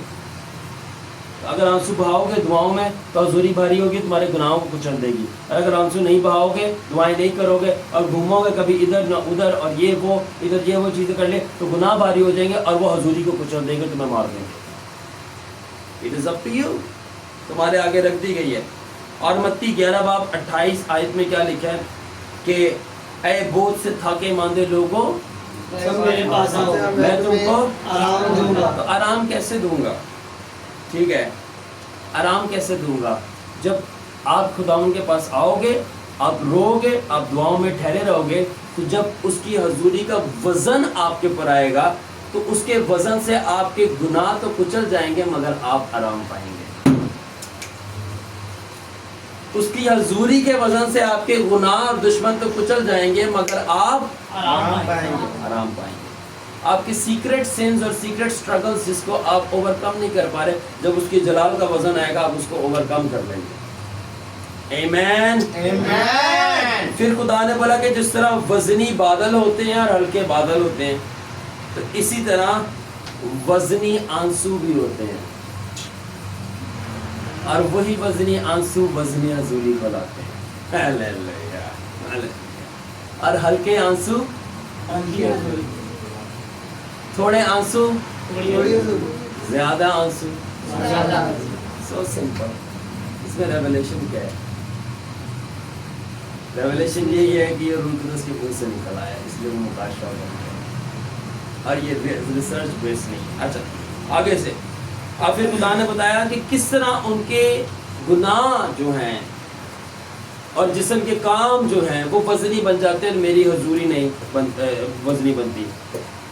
اگر آنسو بہاؤ گے دعاؤں میں تو حضوری بھاری ہوگی، تمہارے گناہوں کو کچل دے گی. اور اگر آنسو نہیں بہاؤ گے، دعائیں نہیں کرو گے اور گھومو گے کبھی ادھر نہ ادھر اور یہ وہ ادھر یہ وہ چیزیں کر لے تو گناہ بھاری ہو جائیں گے اور وہ حضوری کو کچل دیں گے، تمہیں مار دیں گے. It is up to you, تمہارے آگے رکھ دی گئی ہے. اور متی 11 باب 28 آیت میں کیا لکھا ہے کہ اے بوجھ سے تھاکے ماندے لوگوں میرے پاس آؤ، میں تم کو آرام دوں گا. تو آرام کیسے دوں گا؟ ٹھیک ہے، آرام کیسے دوں گا؟ جب آپ خداوند کے پاس آؤ گے، آپ رو گے، آپ دعاؤں میں ٹھہرے رہو گے، تو جب اس کی حضوری کا وزن آپ کے پر آئے گا تو اس کے وزن سے آپ کے گناہ تو کچل جائیں گے مگر آپ آرام پائیں گے. اس کی حضوری کے وزن سے آپ کے گناہ اور دشمن تو کچل جائیں گے مگر آپ آرام پائیں گے. آرام پائیں گے. آپ کے سیکرٹ سینز اور سیکرٹ سٹرگلز جس کو آپ اوور کم نہیں کر پا رہے، جب اس کی جلال کا وزن آئے گا آپ اس کو اوور کم کر لیں گے. آمین. Amen. پھر خدا نے بولا کہ جس طرح وزنی بادل ہوتے ہیں اور ہلکے بادل ہوتے ہیں تو اسی طرح وزنی آنسو بھی ہوتے ہیں، اور وہی وزنی آنسو وزنی حضوری کو لاتے ہیں. ہلیلویا، ہلیلویا. اور ہلکے آنسو تھوڑے آنسو زیادہ آنسو. So simple. اس میں ریولیشن کیا ہے؟ ریولیشن یہی ہے کہ یہ روح القدس کے منہ سے نکل آیا، اس لیے وہ مکاشفہ بن گیا، اور یہ ریسرچ بیس نہیں. اچھا آگے سے اور پھر خدا نے بتایا کہ کس طرح ان کے گناہ جو ہیں اور جسم کے کام جو ہیں وہ وزنی بن جاتے ہیں، میری حضوری نہیں وزنی بنتی.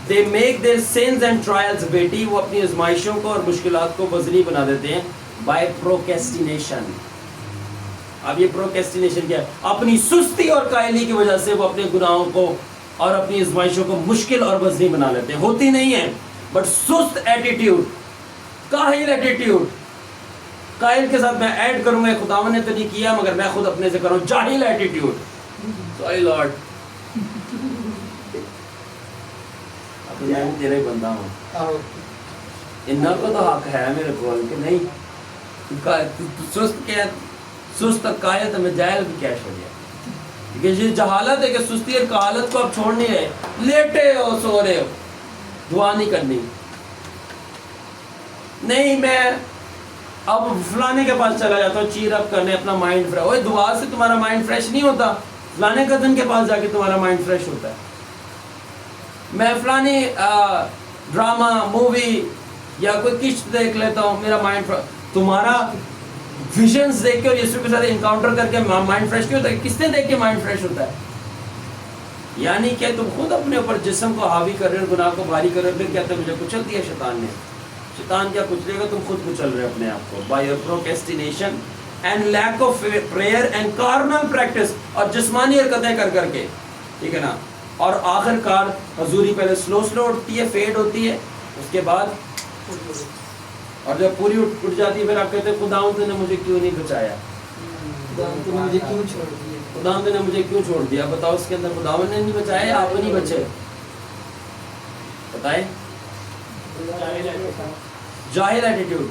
They make their sins and trials weighty. وہ اپنی آزمائشوں کو اور مشکلات کو وزنی بنا دیتے ہیں by procrastination. اب یہ پروکیسٹینیشن کیا ہے؟ اپنی سستی اور کائلی کی وجہ سے وہ اپنے گناہوں کو اور اپنی آزمائشوں کو مشکل اور وزنی بنا لیتے ہیں. ہوتی نہیں ہے بٹ سست ایٹیٹیوڈ، کاہل ایٹیٹیوڈ. کاہل کے ساتھ میں ایڈ کروں گا خداوند نے تو نہیں کیا مگر میں خود اپنے سے کروں، جاہل ایٹیٹیوڈ. سوری لارڈ، اب میں تیرے بندہ ہوں، ان کو تو حق ہے میرے کو کہ نہیں. سست کیا، سست کاہل تو میں جاہل بھی کیش ہو گیا. کیونکہ یہ جہالت ہے کہ سستی اور کہالت کو آپ چھوڑ نہیں رہے، لیٹے ہو سو رہے ہو، دعا نہیں کرنی. نہیں میں اب فلانے کے پاس چلا جاتا ہوں چیر اپ کرنے اپنا مائنڈ فریش. اوے دعا سے تمہارا مائنڈ فریش نہیں ہوتا، فلانے کزن کے پاس جا کے تمہارا مائنڈ فریش ہوتا ہے. میں فلانی ڈرامہ مووی یا کوئی قسط دیکھ لیتا ہوں، میرا مائنڈ تمہارا ویژنز دیکھ کے اور یسوع کے ساتھ انکاؤنٹر کر کے مائنڈ فریش کیوں ہوتا ہے؟ کس نے دیکھ کے مائنڈ فریش ہوتا ہے؟ یعنی کہ تم خود اپنے اوپر جسم کو حاوی کر رہے ہو، گناہ کو بھاری کر رہے ہو، پھر کہتے ہیں مجھے کچل دیا شیطان نے. شیطان کیا کچلے گا؟ تم خود کچل رہے اپنے آپ کو by your procrastination and lack of prayer and carnal practice, اور جسمانی حرکتیں کر کر کے، ٹھیک ہے نا. اور آخر کار حضوری پہلے سلو اٹھتی ہے، فیڈ ہوتی ہے، اس کے بعد اور جب پوری اٹھ جاتی ہے پھر آپ کہتے ہیں خداوند نے مجھے کیوں نہیں بچایا، مجھے کیوں چھوڑ دیا؟ خداوند نے مجھے کیوں چھوڑ دیا؟ بتاؤ اس کے اندر خداوند نے نہیں بچایا، آپ نہیں بچے؟ بتائیں. جاہل ایٹیٹیوڈ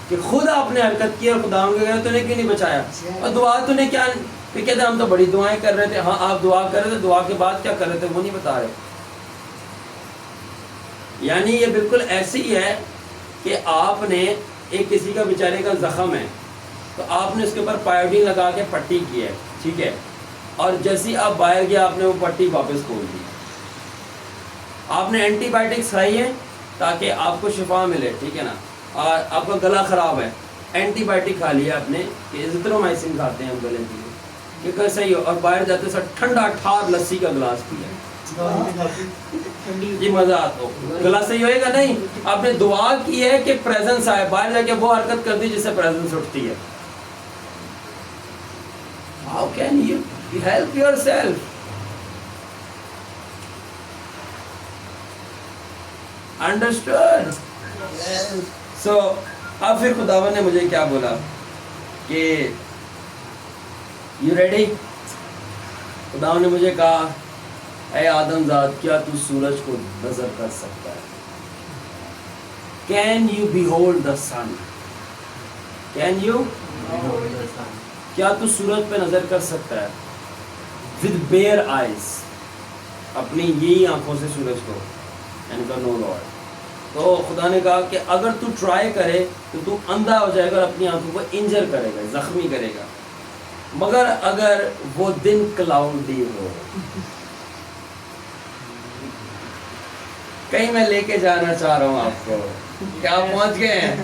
کہ خود آپ نے حرکت کی اور خداوند کے تو نے کیوں نہیں بچایا؟ اور دعا تو نے کیا کہ کہتے ہم تو بڑی دعائیں کر رہے تھے. ہاں آپ دعا کر رہے تھے، دعا کے بعد کیا کر رہے تھے وہ نہیں بتا رہے. یعنی یہ بالکل ایسی ہی ہے کہ آپ نے ایک کسی کا بیچارے کا زخم ہے تو آپ نے اس کے اوپر پائیوڈین لگا کے پٹی کی ہے، ٹھیک ہے، اور جیسی آپ باہر گیا آپ نے وہ پٹی واپس کھول دی. آپ نے اینٹی بائیوٹکس کھائی ہے تاکہ آپ کو شفا ملے، ٹھیک ہے نا. اور آپ کا گلا خراب ہے، اینٹی بائیوٹک کھا لیا آپ نے کہ ایزترومائسن کھاتے ہیں ہم گلے کے لیے کہ صحیح ہو، اور باہر جاتے سر ٹھنڈا ٹھار لسی کا گلاس پیا جی مزہ آتا ہو، گلا صحیح ہوئے گا نہیں. آپ نے دعا کی ہے کہ پریزنس آئے، باہر جا کے وہ حرکت کر دی جس سے پریزنس اٹھتی ہے. How can you help yourself? Understood? So اب پھر خداوند نے مجھے کیا بولا کہ you ready؟ خداوند نے مجھے کہا اے آدم زاد کیا تو سورج کو نظر کر سکتا ہے؟ Can you behold the sun? Can you behold the sun? کیا تو سورج پہ نظر کر سکتا ہے with bare eyes، اپنی یہی آنکھوں سے سورج کو؟ یعنی کہ نو لارڈ. تو خدا نے کہا کہ اگر تو ٹرائی کرے تو تو اندھا ہو جائے گا اور اپنی آنکھوں کو انجر کرے گا، زخمی کرے گا. مگر اگر وہ دن کلاؤڈی ہو، کہیں میں لے کے جانا چاہ رہا ہوں آپ کو، کیا آپ پہنچ گئے ہیں؟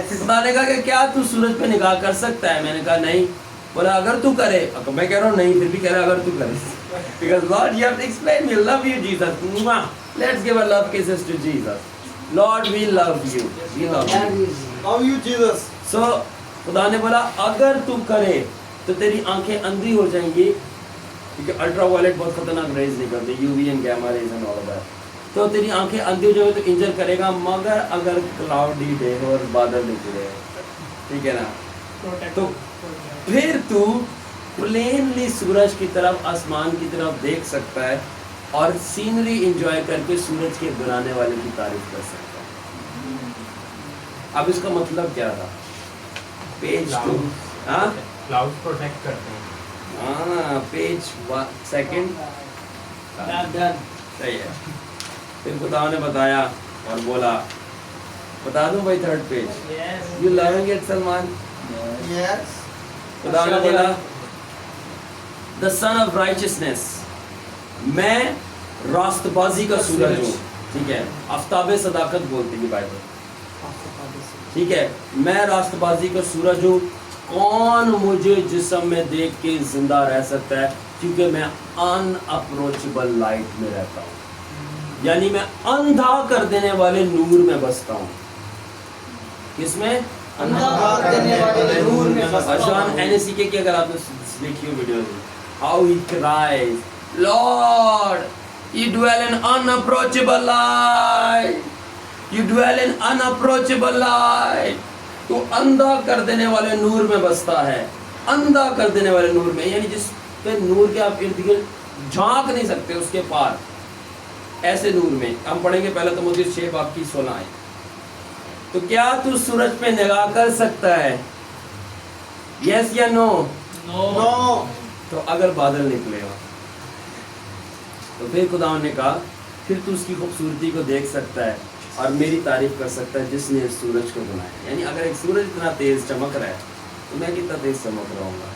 خدا نے کہا کہ کیا تو سورج پہ نگاہ کر سکتا ہے؟ میں نے کہا نہیں. بولا اگر تو کرے، میں کہہ رہا ہوں نہیں، پھر بھی کہہ رہا اگر تو کرے. Because Lord, you have to explain me. Love you, Jesus. Let's give a love kisses to Jesus. Lord, we love you. We love you. Love you, Jesus. So خدا نے بولا اگر تو کرے تو تیری آنکھیں اندھی ہو جائیں گی، کیونکہ الٹرا وائلٹ بہت خطرناک ریز نکلتے، you we and گیما raise and all that. تو تیری آنکھیں اندھی ہو جائیں گی تو انجر کرے گا. مگر اگر کلاؤڈی ڈے ہو اور بادل نکلے، ٹھیک ہے نا، تو پھر تو پلینلی سورج کی طرف، آسمان کی طرف دیکھ سکتا ہے اور سینری انجوائے کر کے سورج کے بنانے والے کی تعریف کر سکتا ہے. اب اس کا مطلب کیا تھا؟ پیج 2 کلاؤڈ پروٹیکٹ کرتے ہیں. ہاں پیج 1 سیکنڈ صحیح ہے. پھر خدا نے بتایا اور بولا، بتا دوں بھائی third page, you living it Salman? خدا نے بولا the son of righteousness، میں راست بازی کا سورج ہوں، ٹھیک ہے، آفتاب صداقت بولتی ہے بائبل، ٹھیک ہے، میں راست بازی کا سورج ہوں. کون مجھے جسم میں دیکھ کے زندہ رہ سکتا ہے؟ کیونکہ میں ان اپروچبل لائٹ میں رہتا ہوں، یعنی میں اندھا کر دینے والے نور میں بستا ہوں. کس میں؟ اندھا کر دینے والے نور میں بستا ہوں. اشان NSC کے اگر آپ نے دیکھی ہو video, how he cries, Lord, you dwell in unapproachable light, you dwell in unapproachable light. تو اندھا کر دینے والے نور میں بستا ہے، اندھا کر دینے والے نور میں، یعنی جس پہ نور کے آپ ارد گرد جھانک نہیں سکتے اس کے پار، ایسے نور میں. ہم پڑھیں گے پہلے تموتھیوس 6 باب کی 16 آئے. تو کیا تو سورج پہ نگاہ کر سکتا ہے؟ یس یا نو؟ نو. تو اگر بادل نکلے گا تو پھر خدا نے کہا پھر تو اس کی خوبصورتی کو دیکھ سکتا ہے اور میری تعریف کر سکتا ہے جس نے اس سورج کو بنایا. یعنی اگر ایک سورج اتنا تیز چمک رہا ہے تو میں کتنا تیز چمک رہا ہوں گا.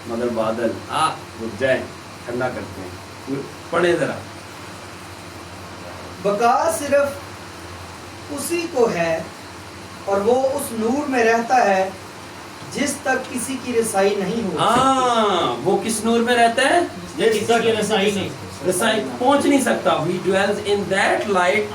مگر بادل رک جائیں، ٹھنڈا کرتے ہیں. پڑھیں ذرا. بقا صرف اسی کو ہے اور وہ اس نور میں رہتا ہے جس تک کسی کی رسائی نہیں ہو. ہاں، وہ کس نور میں رہتا ہے؟ کسی کی رسائی نہیں، رسائی پہنچ نہیں سکتا. He dwells in that light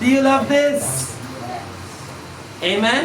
Do you love this? Amen?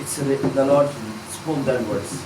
It's the Lord spoke that words.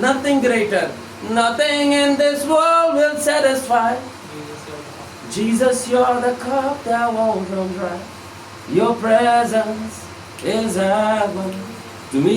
Nothing greater, nothing in this world will satisfy. Jesus, you're the cup that won't run dry. Your presence is heaven to me.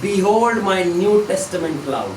Behold my New Testament cloud,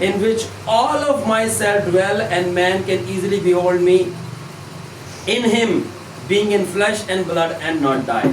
in which all of myself dwell, and man can easily behold me in him, being in flesh and blood and not die।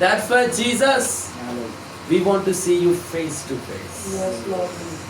That's why Jesus, we want to see you face to face।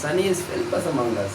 Sonny is Philippus among us।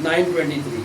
9:23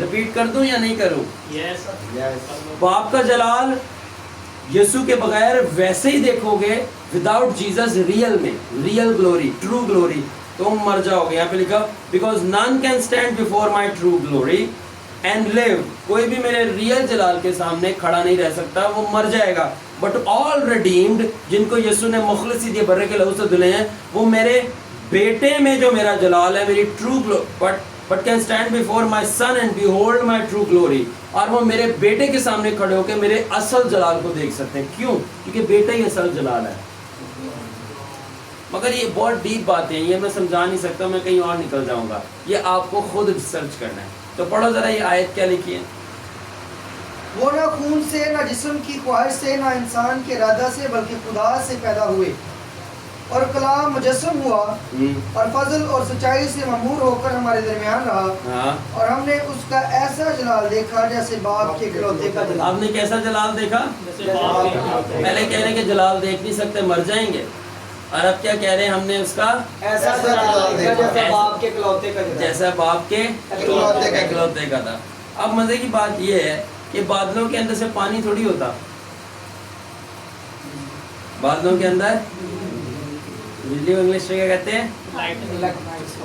repeat کر دوں یا نہیں کروں؟ Yes. باپ کا جلال یسوع کے بغیر ویسے ہی دیکھو گے وداؤٹ جیزس ریئل میں، ریئل گلوری، ٹرو گلوری، تم مر جاؤ گے. یہاں پہ لکھا because none can stand before my true glory and live. کوئی بھی میرے ریئل جلال کے سامنے کھڑا نہیں رہ سکتا، وہ مر جائے گا. بٹ آل ریڈیمڈ، جن کو یسوع نے مخلصی دیے، برے کے لہو سے دھلے ہیں، وہ میرے بیٹے میں جو میرا جلال ہے، میری true glory, but can stand before my son and behold my true glory. اور وہ میرے بیٹے کے سامنے کھڑے ہو کے میرے اصل جلال کو دیکھ سکتے ہیں. کیوں؟ کیونکہ بیٹا ہی اصل جلال ہے. مگر یہ بہت ڈیپ باتیں ہیں، یہ میں سمجھا نہیں سکتا، میں کہیں اور نکل جاؤں گا. یہ آپ کو خود سرچ کرنا ہے. تو پڑھو ذرا یہ آیت کیا لکھی ہے. وہ نہ خون سے، نہ جسم کی خواہش سے، نہ انسان کے ارادہ سے، بلکہ خدا سے پیدا ہوئے، اور کلام مجسم ہوا اور فضل اور سچائی سے ممور ہو کر ہمارے درمیان رہا. اور ہم نے اس کا ایسا جلال دیکھا جیسے باپ کے اکلوتے کا جلال. آپ نے کیسا جلال دیکھا؟ پہلے کہہ رہے ہیں کہ جلال دیکھ نہیں سکتے، مر جائیں گے. اور اب کیا کہہ رہے ہیں؟ ہم نے اس کا ایسا جلال دیکھا جیسا باپ کے اکلوتے کا جلال، جیسا باپ کے اکلوتے کا تھا. اب مزے کی بات یہ ہے کہ بادلوں کے اندر سے پانی تھوڑی ہوتا. بادلوں کے اندر بجلی کو انگلش میں کیا کہتے ہیں؟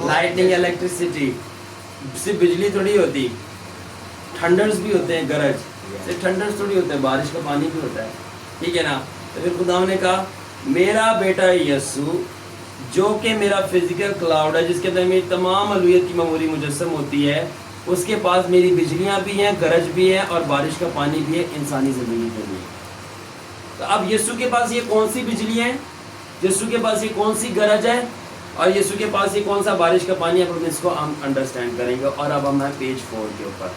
Lighting, electricity. صرف بجلی تھوڑی ہوتی، تھنڈرز بھی ہوتے ہیں، گرج. صرف تھنڈرز تھوڑی ہوتے ہیں، بارش کا پانی بھی ہوتا ہے. ٹھیک ہے نا؟ تو پھر خدا نے کہا میرا بیٹا یسوع جو کہ میرا فزیکل کلاؤڈ ہے، جس کے اندر میری تمام الوہیت کی میموری مجسم ہوتی ہے، اس کے پاس میری بجلیاں بھی ہیں، گرج بھی ہے، اور بارش کا پانی بھی ہے انسانی زندگی کے لیے. تو اب یسوع کے پاس یہ کون سی بجلی ہے، یسوع کے پاس یہ کون سی گرج ہے، اور یسوع کے پاس یہ کون سا بارش کا پانی ہے. اب اس کو ہم انڈرسٹینڈ کریں گے. اور اب ہم ہیں پیج 4 کے اوپر.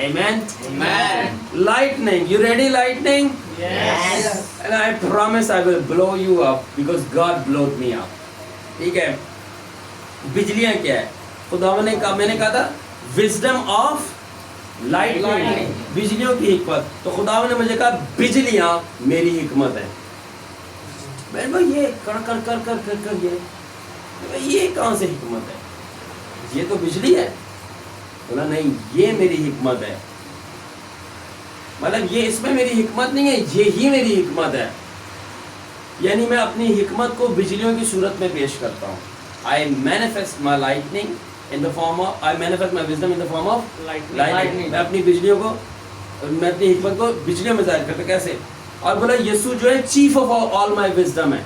Amen. Amen. Lightning. You ready, lightning? Yes. And I promise I will blow you up because God blowed me up. ٹھیک ہے. بجلیاں کیا ہے؟ خدا نے کہا، میں نے کہا تھا wisdom of lightning. بجلیوں کی حکمت. تو خدا نے مجھے کہا بجلیاں میری حکمت ہے. میں نے یہ کر کر کر کر کر کر یہ کہاں سے حکمت ہے؟ یہ تو بجلی ہے. بولا نہیں، یہ میری حکمت ہے. مطلب یہ اس میں میری حکمت نہیں ہے، یہی میری حکمت ہے. یعنی میں اپنی حکمت کو بجلیوں کی صورت میں پیش کرتا ہوں. I manifest my lightning in the form of I manifest my wisdom in the form of lightning. میں اپنی بجلیوں کو، میں اپنی حکمت کو بجلیوں میں ظاہر کرتا. کیسے؟ اور بولا یسوع جو ہے chief of all my wisdom ہے.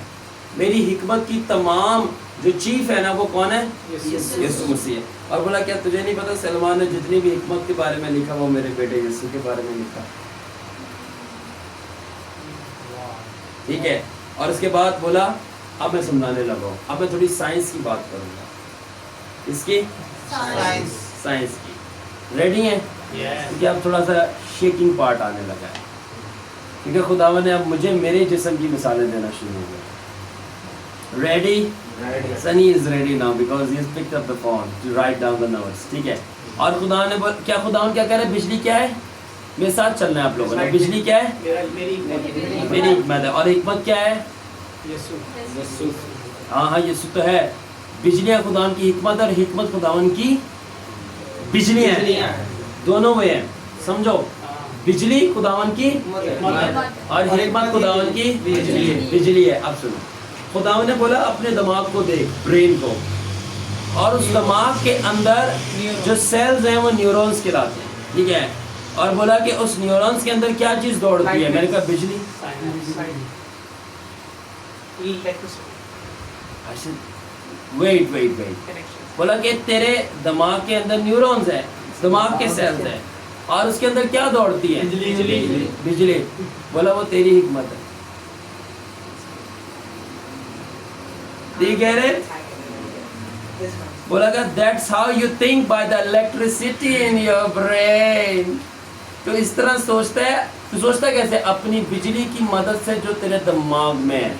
میری حکمت کی تمام جو چیف ہے نا، وہ کون ہے؟ یسوع مسیح ہے. اور بولا کیا تجھے نہیں پتا سلمان نے جتنی بھی حکمت کے بارے میں لکھا وہ میرے بیٹے یسوع کے بارے میں لکھا. ٹھیک ہے. اور اس کے بعد بولا اب میں سمجھانے لگا ہوں. اب میں تھوڑی سائنس کی بات کروں گا. اس کی سائنس کی. ریڈی ہیں؟ کیونکہ اب تھوڑا سا شیکنگ پارٹ آنے لگا ہے. کیونکہ خداوند نے اب مجھے میرے جسم کی مثالیں دینا شروع ہو گیا. Ready? Sunny is ready now because he has picked up the phone to write down the notes. ٹھیک ہے. اور خدا نے کیا، خداوند کیا کہہ رہا ہے؟ بجلی کیا ہے؟ میرے ساتھ چلنا ہے آپ لوگوں نے. بجلی کیا ہے؟ میری حکمت ہے. اور حکمت کیا ہے؟ ہاں یسوع تو ہے. بجلیاں خداوند کی حکمت اور حکمت خداوند کی بجلی ہیں. دونوں وہ ہیں. سمجھو، بجلی خداوند کی اور حکمت خداوند کی بجلی ہے. اب سنو، خداوند نے بولا اپنے دماغ کو دیکھ، برین کو، اور اس دماغ کے اندر جو سیلز ہیں وہ نیورونز کہلاتے ہیں. ٹھیک ہے. اور بولا کہ اس نیورونز کے اندر کیا چیز دوڑتی ہے؟ میں نے کہا بجلی. ویٹ. بولا کہ تیرے دماغ کے اندر نیورونز ہیں، دماغ کے سیلز ہیں، اور اس کے اندر کیا دوڑتی ہے؟ بجلی. بولا وہ تیری حکمت ہے. بولا کہ that's how you think by the electricity in your brain. تو اس طرح سوچتا ہے. تو سوچتا کیسے؟ اپنی بجلی کی مدد سے جو تیرے دماغ میں ہے.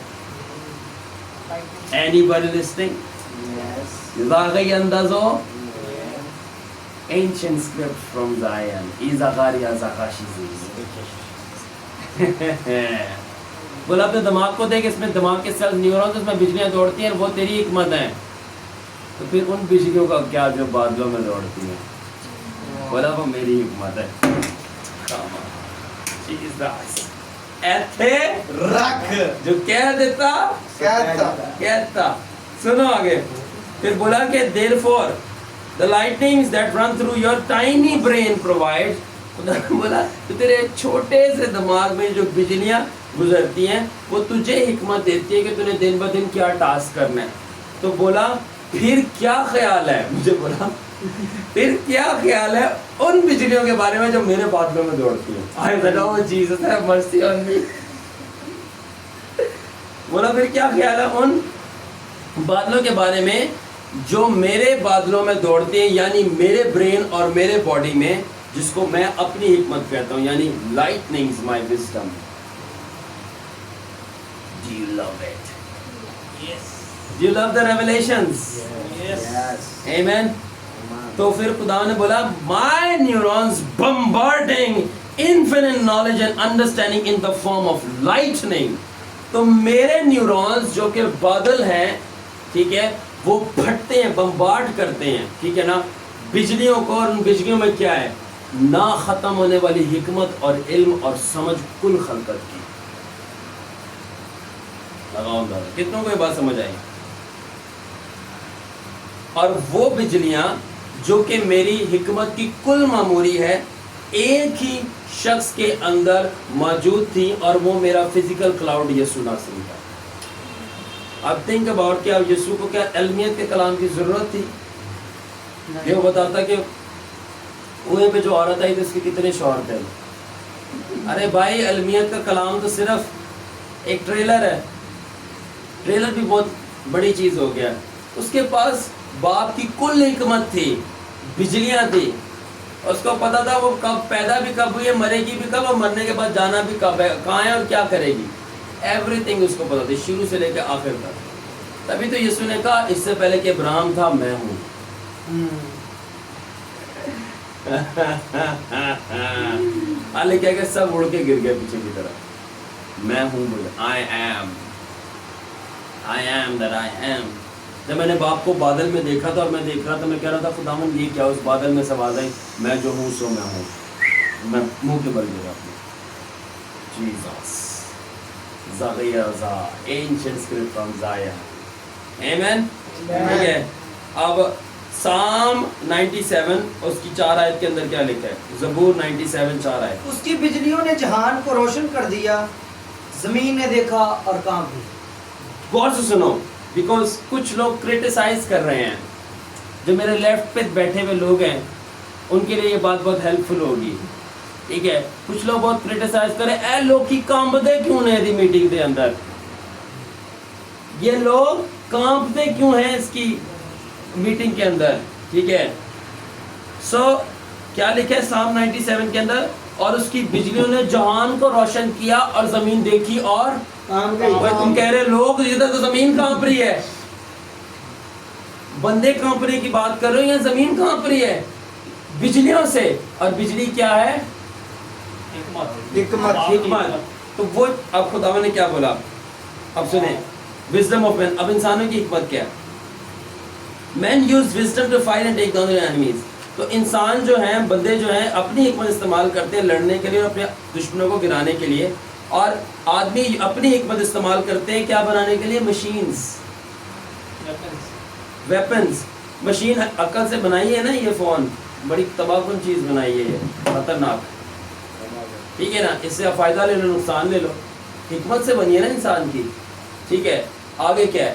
Anybody listening? زاغی اندازو ancient script from Zion. Izagaria Zakashizis. بولا اپنے دماغ کو دیکھ، اس میں دماغ کے سیلز نیورونز، اس میں بجلیاں دوڑتی ہیں، وہ تیری حکمت ہیں. تو پھر ان بجلیوں کا کیا جو بادلوں میں دوڑتی ہیں؟ بولا وہ میری حکمت ہے. ایتھے رکھ جو کہہ دیتا کہتا. سنو آگے پھر بولا کہ therefore the lightnings that run through your tiny brain provide. خدا نے بولا تو تیرے چھوٹے سے دماغ میں جو بجلیاں گزرتی ہیں وہ تجھے حکمت دیتی ہے کہ تو نے دن بہ دن کیا ٹاسک کرنا ہے. تو بولا پھر کیا خیال ہے, مجھے بولا پھر کیا خیال ہے ان بجلیوں کے بارے میں جو میرے بادلوں میں دوڑتی ہیں. I said, oh Jesus have mercy on me. بولا پھر کیا خیال ہے ان بادلوں کے بارے میں جو میرے بادلوں میں دوڑتے ہیں, یعنی میرے برین اور میرے باڈی میں, جس کو میں اپنی حکمت کہتا ہوں, یعنی lightnings my wisdom. Do you love it? Yes. Do you love the revelations? Yes. Amen. تو پھر خدا نے بولا my neurons bombarding infinite knowledge and understanding in the form of lightning. تو میرے نیورونز جو کہ بادل ہیں, ٹھیک ہے, وہ پھٹتے ہیں, بمبارڈ کرتے ہیں, ٹھیک ہے نا, بجلیوں کو, اور ان بجلیوں میں کیا ہے, نہ ختم ہونے والی حکمت اور علم اور سمجھ کل خلقت کی. لگاؤ اندازہ, کتنوں کو یہ بات سمجھ آئی؟ اور وہ بجلیاں جو کہ میری حکمت کی کل معموری ہے, ایک ہی شخص کے اندر موجود تھی, اور وہ میرا فزیکل کلاؤڈ یسوع ناصری تھا. اب تھنک اباؤٹ کہ اب یسوع کو کیا علمیت کے کلام کی ضرورت تھی؟ یہ وہ بتاتا کہ کنویں پہ جو عورت آئی تھی اس کے کتنے شوہر تھے. ارے بھائی, علمیت کا کلام تو صرف ایک ٹریلر ہے. ٹریلر بھی بہت بڑی چیز ہو گیا. اس کے پاس باپ کی کل حکمت تھی, بجلیاں تھی, اس کو پتا تھا وہ کب پیدا بھی کب ہوئی ہے, مرے گی بھی کب, اور مرنے کے بعد جانا بھی کب ہے, کہاں ہے اور کیا کرے گی. ایوری تھنگ اس کو پتا تھی, شروع سے لے کے آخر تک. تبھی تو یسوع نے کہا اس سے پہلے کہ ابراہیم تھا میں ہوں. حالانکہ کیا کہ سب اڑ کے گر گئے پیچھے کی طرف. میں ہوں بولے, I am that I am. جب میں نے باپ کو بادل میں دیکھا تھا اور میں دیکھ رہا تھا, میں کہہ رہا تھا خداوند یہ کیا, اس بادل میں سے آواز آئی, میں جو ہوں سو میں ہوں. میں منہ کے بل گیا اپنے. جیزس زغیرزا ancient script from Zion. Amen. ٹھیک ہے. اب سام 97 اس کی 4 آیت کے اندر کیا لکھا ہے؟ زبور 97 4 آیت. اس کی بجلیوں نے جہان کو روشن کر دیا, زمین نے دیکھا اور کانپ گئی. غور سے سنو, بیکاز کچھ لوگ کرٹیسائز کر رہے ہیں. جو میرے لیفٹ پہ بیٹھے ہوئے لوگ ہیں ان کے لیے یہ بات بہت ہیلپ فل ہوگی. ٹھیک ہے, کچھ لوگ بہت کرٹیسائز کر رہے ہیں, اے لوگ کی کانپتے کیوں نہیں تھی میٹنگ کے اندر, یہ لوگ کانپتے کیوں ہیں اس کی میٹنگ کے اندر. ٹھیک ہے, سو کیا لکھا ہے سام 97 کے اندر, اور اس کی بجلیوں نے جہان کو روشن کیا اور زمین دیکھی اور تم کہہ رہے لوگ ادھر تو زمین کانپ رہی ہے. بندے کانپ رہے کی بات کر رہے ہو یا زمین کانپ رہی ہے بجلیوں سے. اور بجلی کیا ہے؟ حکمت. تو وہ اب خدا نے کیا بولا, اب سنیں, wisdom of man. اب انسانوں کی حکمت کیا ہے؟ Men use wisdom to fight and take down their enemies. تو انسان جو ہیں, بندے جو ہیں, اپنی حکمت استعمال کرتے ہیں لڑنے کے لیے اور اپنے دشمنوں کو گرانے کے لیے, اور آدمی اپنی حکمت استعمال کرتے ہیں کیا بنانے کے لیے؟ Machines, weapons. مشین عقل سے بنائی ہے نا, یہ فون بڑی تباہ کن چیز بنائی ہے, یہ خطرناک. ٹھیک ہے نا, اس سے فائدہ لے لو نقصان لے لو, حکمت سے بنی ہے نا انسان کی. ٹھیک ہے, آگے کیا ہے؟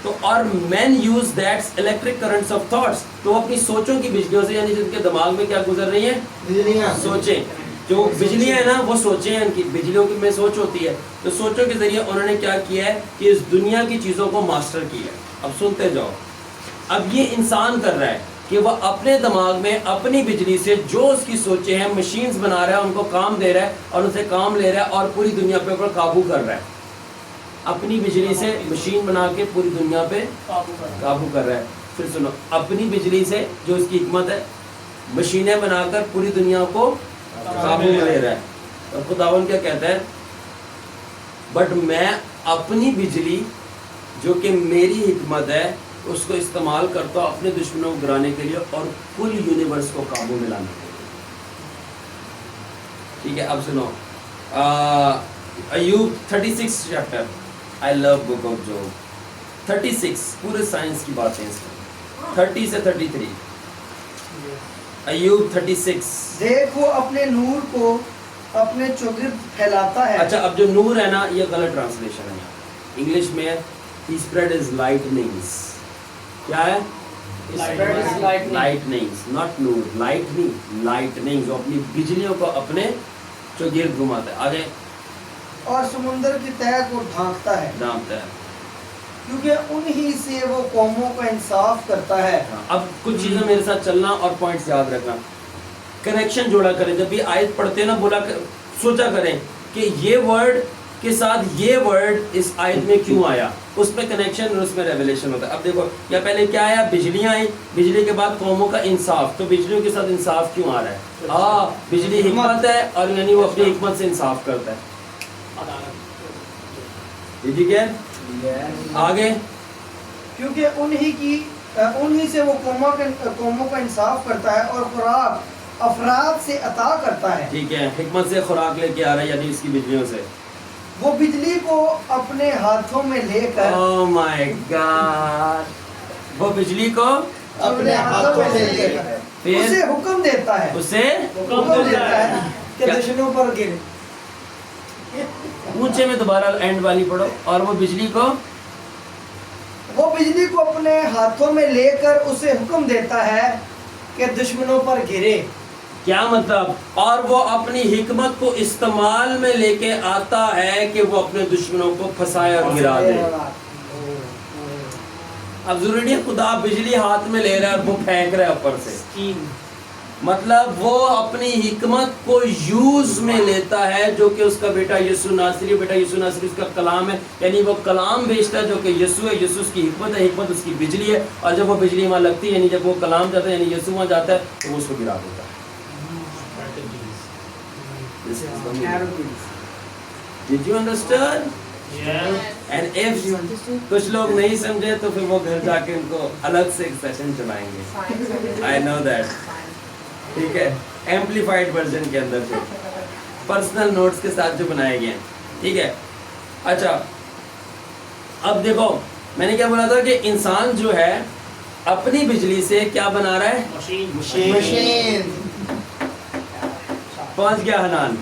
تو اور man use that's electric currents of thoughts. تو اپنی سوچوں کی بجلیوں سے, یعنی جن کے دماغ میں کیا گزر رہی ہیں؟ سوچیں. جو بجلیاں ہیں نا وہ سوچیں ہیں, ان کی بجلیوں کی میں سوچ ہوتی ہے. تو سوچوں کے ذریعے انہوں نے کیا کیا ہے کہ اس دنیا کی چیزوں کو ماسٹر کیا ہے. اب سنتے جاؤ. اب یہ انسان کر رہا ہے کہ وہ اپنے دماغ میں اپنی بجلی سے جو اس کی سوچیں ہیں مشینز بنا رہا ہے, ان کو کام دے رہا ہے اور ان سے کام لے رہا ہے, اور پوری دنیا پہ اوپر قابو کر رہا ہے. اپنی بجلی سے مشین بنا کے پوری دنیا پہ قابو کر رہا ہے. پھر سنو, اپنی بجلی سے جو اس کی حکمت ہے مشینیں بنا کر پوری دنیا کو قابو میں لے رہا ہے. اور خداوند کیا کہتا ہے؟ بٹ میں اپنی بجلی جو کہ میری حکمت ہے اس کو استعمال کرتا ہوں اپنے دشمنوں کو گرانے کے لیے اور کل یونیورس کو قابو میں لانے کے لیے. ٹھیک ہے, اب سنو ایوب 36 chapter. I love book of Job. 36 پورے سائنس کی باتیں اس میں 30 سے 33. ایوب 36. دیکھ وہ اپنے نور کو اپنے چوگرد پھیلاتا ہے. اچھا, اب جو نور ہے نا یہ غلط ٹرانسلیشن ہے. انگلش میں he spread his lightnings. کیا ہے؟ lightnings, not Noor, lightnings. وہ اپنی بجلیوں کو اپنے چوگرد گھماتا ہے. آگے. اور سمندر کی تہہ کو ڈھانکتا ہے کیونکہ انہی سے وہ قوموں کا انصاف کرتا ہے. اب کچھ چیزیں میرے ساتھ چلنا اور پوائنٹس یاد رکھنا, کنیکشن جوڑا کریں. جب بھی آیت پڑھتے ہیں نا بولا سوچا کریں کہ یہ ورڈ کے ساتھ یہ ورڈ اس آیت میں کیوں آیا, اس میں کنیکشن اور اس میں ریویلیشن ہوتا ہے. اب دیکھو یا پہلے کیا آیا, بجلیاں آئیں, بجلی کے بعد قوموں کا انصاف, تو بجلیوں کے ساتھ انصاف کیوں آ رہا ہے؟ بجلی حکمت ہے اور یعنی وہ اپنی حکمت سے انصاف کرتا ہے. ٹھیک ہے, آگے. کیونکہ انہی سے وہ قوموں کا انصاف کرتا ہے اور خوراک افراد سے عطا کرتا ہے. ٹھیک ہے, حکمت سے خوراک لے کے آ رہا ہے یعنی اس کی بجلیوں سے. وہ بجلی کو اپنے ہاتھوں میں لے کر oh my God. وہ بجلی کو اپنے ہاتھوں میں لے کر اسے حکم دیتا ہے, اسے حکم دیتا ہے کہ دشمنوں پر گرے. اونچے میں دوبارہ اینڈ والی پڑھو. اور وہ بجلی کو اپنے ہاتھوں میں لے کر اسے حکم دیتا ہے کہ دشمنوں پر گرے. کیا مطلب؟ اور وہ اپنی حکمت کو استعمال میں لے کے آتا ہے کہ وہ اپنے دشمنوں کو پھنسائے اور گرا دے. اب ضروری نہیں خدا بجلی ہاتھ میں لے رہا ہے اور وہ پھینک رہا ہے اوپر سے, مطلب وہ اپنی حکمت کو یوز میں لیتا ہے جو کہ اس کا بیٹا یسوع ناصری, بیٹا یسوع ناصری اس کا کلام ہے, یعنی وہ کلام بھیجتا ہے جو کہ یسوع ہے, یسوع اس کی حکمت ہے, حکمت اس کی بجلی ہے, اور جب وہ بجلی وہاں لگتی ہے یعنی جب وہ کلام جاتا ہے یعنی یسوع وہاں جاتا ہے تو وہ اس کو گرا دیتا ہے. Did you understand? And if کچھ لوگ نہیں سمجھے تو پھر وہ گھر جا کے ان کو الگ سے ایک سیشن چلائیں گے. I know that. ٹھیک ہے, ایمپلیفائڈ ورژن کے اندر سے پرسنل نوٹس کے ساتھ جو بنائے گئے ہیں. ٹھیک ہے, اچھا اب دیکھو میں نے کیا بولا تھا کہ انسان جو ہے اپنی بجلی سے کیا بنا رہا ہے؟ مشین. پہنچ گیا حنان.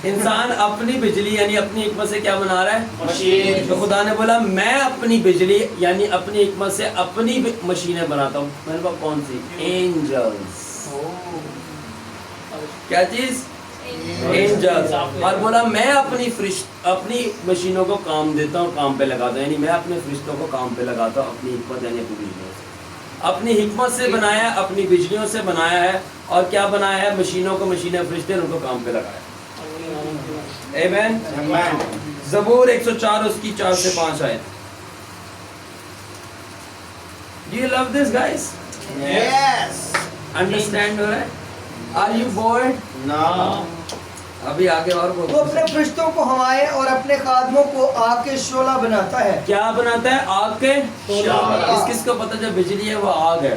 انسان اپنی بجلی یعنی اپنی حکمت سے کیا بنا رہا ہے؟ مشین. تو خدا نے بولا میں اپنی بجلی یعنی اپنی حکمت سے اپنی مشینیں بناتا ہوں. میں نے کہا کون سی؟ اینجلز. کیا چیز؟ اینجلز. اور بولا میں اپنی مشینوں کو کام دیتا ہوں, کام پہ لگاتا ہوں, یعنی میں اپنے فرشتوں کو کام پہ لگاتا ہوں اپنی حکمت یعنی اپنی بجلیوں سے. اپنی حکمت سے بنایا, اپنی بجلیوں سے بنایا ہے, اور کیا بنایا ہے؟ مشینوں کو مشینیں فرشتے ان کو کام پہ لگایا. آمین. زبور 104 اس کی 4 سے 5 آیت. Do you love this guys? Yes. Understand ہو رہا ہے؟ Are you bored? No. ابھی آگے اور وہ بہت اپنے فرشتوں کو ہوائیں اور اپنے خادموں کو آگ کے شعلہ بناتا ہے. کیا بناتا ہے؟ آگ کے شعلہ. کس کو پتہ جب بجلی ہے وہ آگ ہے.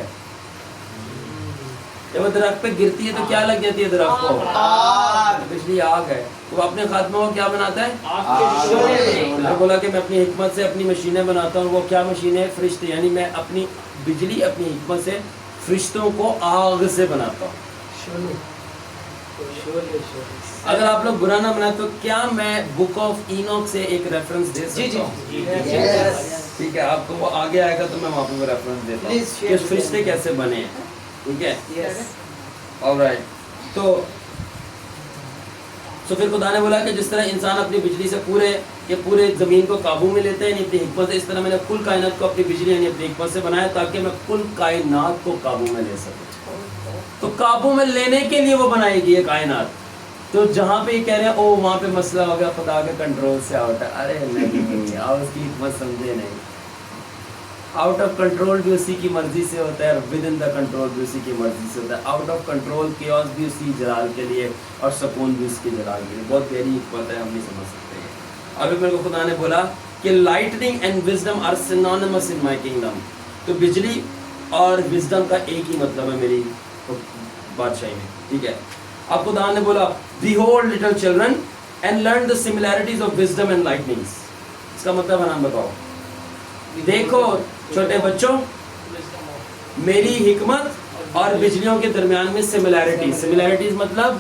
جب وہ درخت پہ گرتی ہے تو کیا لگ جاتی ہے درخت کو؟ آگ. بجلی آگ ہے. تو اپنے خاتموں کو کیا بناتا ہے؟ آگ کے شعلے. بولا کہ میں اپنی حکمت سے اپنی مشینیں بناتا ہوں. وہ کیا مشینیں؟ فرشتے. یعنی میں اپنی بجلی اپنی حکمت سے فرشتوں کو آگ سے بناتا ہوں. اگر آپ لوگ برا نہ بنائے تو کیا میں بک آف اینوک سے ایک ریفرنس دے سکتا ہوں؟ ٹھیک ہے, آپ کو وہ آگے آئے گا تو میں وہاں پہ وہ ریفرنس دیتا ہوں کہ فرشتے کیسے بنے ہیں. ٹھیک ہے, آلرائٹ. تو پھر خدا نے بولا کہ جس طرح انسان اپنی بجلی سے پورے زمین کو قابو میں لیتا ہے یعنی اپنی حکمت سے, اس طرح میں نے کل کائنات کو اپنی بجلی یعنی اپنی حکمت سے بنایا تاکہ میں کل کائنات کو قابو میں لے سکوں. تو قابو میں لینے کے لیے وہ بنائے گی یہ کائنات. تو جہاں پہ یہ کہہ رہے ہیں او وہاں پہ مسئلہ ہو گیا خدا کے کنٹرول سے آؤٹ ہے. ارے نہیں, آپ اس کی حکمت سمجھے نہیں. آؤٹ آف کنٹرول بھی اسی کی مرضی سے ہوتا ہے اور ود ان دا کنٹرول بھی اسی کی مرضی سے ہوتا ہے. آؤٹ آف کنٹرول کیوس بھی اسی جلال کے لیے اور سکون بھی اس کے جلال کے لیے. بہت گہری حکمت ہے, ہم نہیں سمجھ سکتے ہیں. ابھی میرے کو خدا نے بولا کہ lightning and wisdom are synonyms in my kingdom. تو بجلی اور وزڈم کا ایک ہی مطلب ہے میری بادشاہی میں. ٹھیک ہے. اب خدا نے بولا behold little children and learn the similarities of wisdom and lightnings. اس کا مطلب ہے نام بتاؤ. دیکھو چھوٹے بچوں میری حکمت اور بجلیوں کے درمیان میں سملیرٹیز مطلب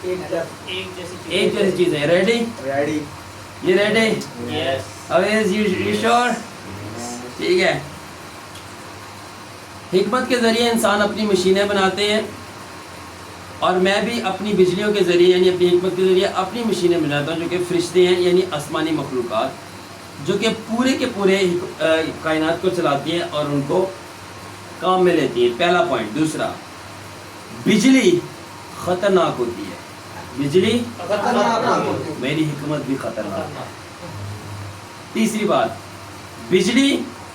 ایک جیسی چیزیں. ریڈی؟ Ready. یہ ریڈی؟ Yes. اویز یو شور؟ ٹھیک ہے. حکمت کے ذریعے انسان اپنی مشینیں بناتے ہیں اور میں بھی اپنی بجلیوں کے ذریعے یعنی اپنی حکمت کے ذریعے اپنی مشینیں بناتا ہوں جو کہ فرشتے ہیں یعنی آسمانی مخلوقات جو کہ پورے کے پورے کائنات کو چلاتی ہیں اور ان کو کام میں لیتی ہیں. پہلا پوائنٹ. دوسرا بجلی خطرناک ہوتی ہے. بجلی میری حکمت بھی خطرناک ہے. تیسری بات بجلی